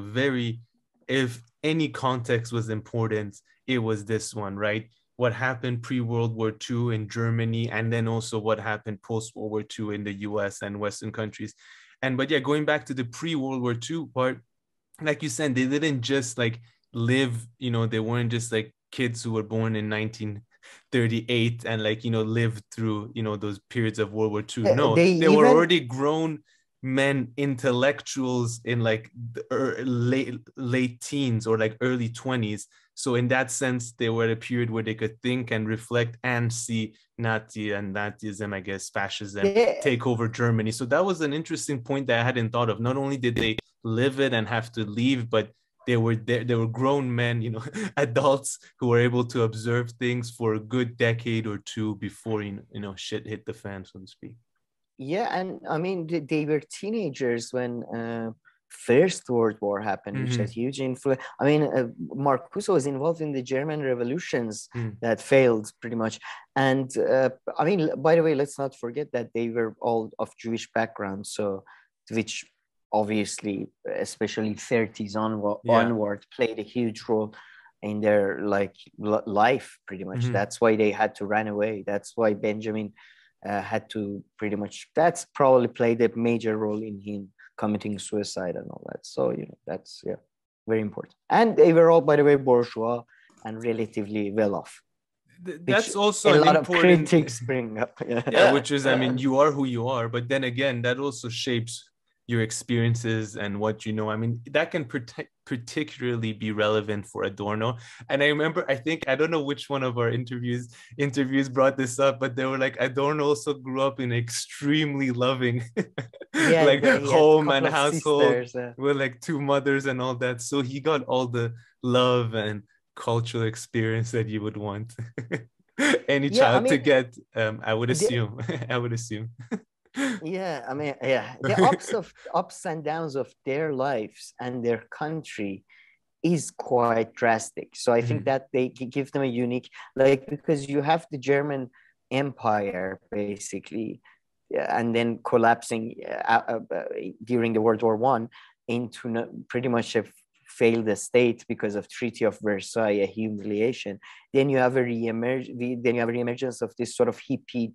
If any context was important, it was this one, right? What happened pre-World War II in Germany, and then also what happened post-World War II in the US and Western countries. But going back to the pre-World War II part, like you said, they didn't just like live, they weren't just like kids who were born in 1938 and lived through, those periods of World War II. No, they were already grown men, intellectuals in like the late teens or like early 20s. So in that sense, they were at a period where they could think and reflect and see Nazism, I guess, fascism, take over Germany. So that was an interesting point that I hadn't thought of. Not only did they live it and have to leave, but they were grown men, adults who were able to observe things for a good decade or two before, shit hit the fan, so to speak. Yeah, and I mean, they were teenagers when First World War happened, which had huge influence. I mean, Marcuse was involved in the German revolutions that failed pretty much. And I mean, by the way, let's not forget that they were all of Jewish background, so which obviously, especially 30s onward, played a huge role in their life pretty much. That's why they had to run away. That's why Benjamin had to pretty much, that's probably played a major role in him committing suicide and all that. So, that's very important. And they were all, by the way, bourgeois and relatively well off. That's also a lot of critics bring up. Which is, I mean, you are who you are, but then again, that also shapes your experiences and what you know. I mean, that can particularly be relevant for Adorno. And I remember, I don't know which one of our interviews brought this up, but they were like, Adorno also grew up in extremely loving home and household with like two mothers and all that. So he got all the love and cultural experience that you would want any child to get. I would assume. Yeah, I mean, yeah, the ups and downs of their lives and their country is quite drastic. So I think that they give them a unique, like, because you have the German Empire basically, and then collapsing during the World War I into pretty much a failed state because of Treaty of Versailles, a humiliation. Then you have a reemergence of this sort of hippie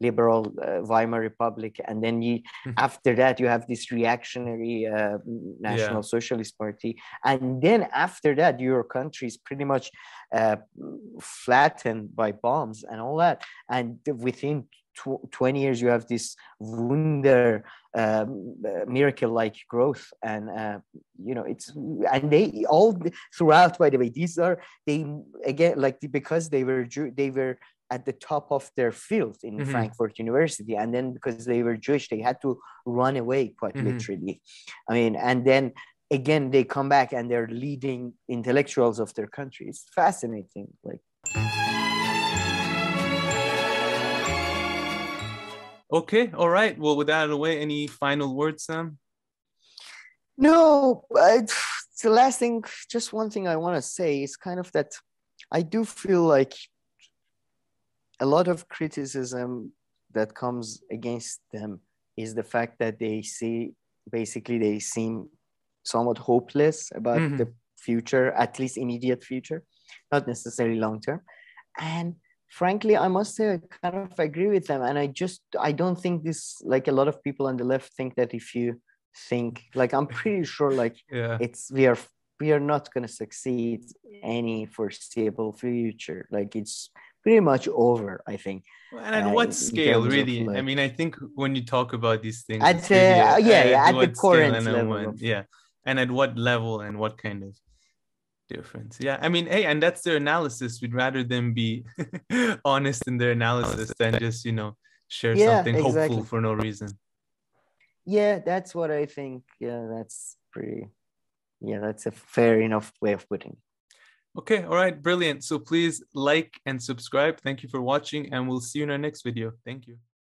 liberal Weimar Republic, and then after that you have this reactionary National Socialist Party, and then after that your country is pretty much flattened by bombs and all that, and within 20 years you have this wonder miracle-like growth, and it's, and they all throughout, by the way, they again, like, because they were at the top of their field in Frankfurt University, and then because they were Jewish they had to run away quite literally. I mean, and then again they come back and they're leading intellectuals of their country. It's fascinating. Like, okay, all right. Well, with that out of the way, any final words, Sam? No, it's the last thing. Just one thing I want to say is kind of that I do feel like a lot of criticism that comes against them is the fact that they seem somewhat hopeless about the future, at least immediate future, not necessarily long term. And frankly, I must say I kind of agree with them. And I don't think this, like a lot of people on the left think that if you think, like, I'm pretty sure, like, we are not going to succeed any foreseeable future. Like, it's pretty much over, I think. And at what scale, really? I mean, I think when you talk about these things, at the current level. And at what level and what kind of difference. Yeah, I mean, hey, and that's their analysis. We'd rather them be honest in their analysis than just, share something hopeful for no reason. Yeah, that's what I think. Yeah, that's a fair enough way of putting it. Okay, all right, brilliant. So please like and subscribe. Thank you for watching, and we'll see you in our next video. Thank you.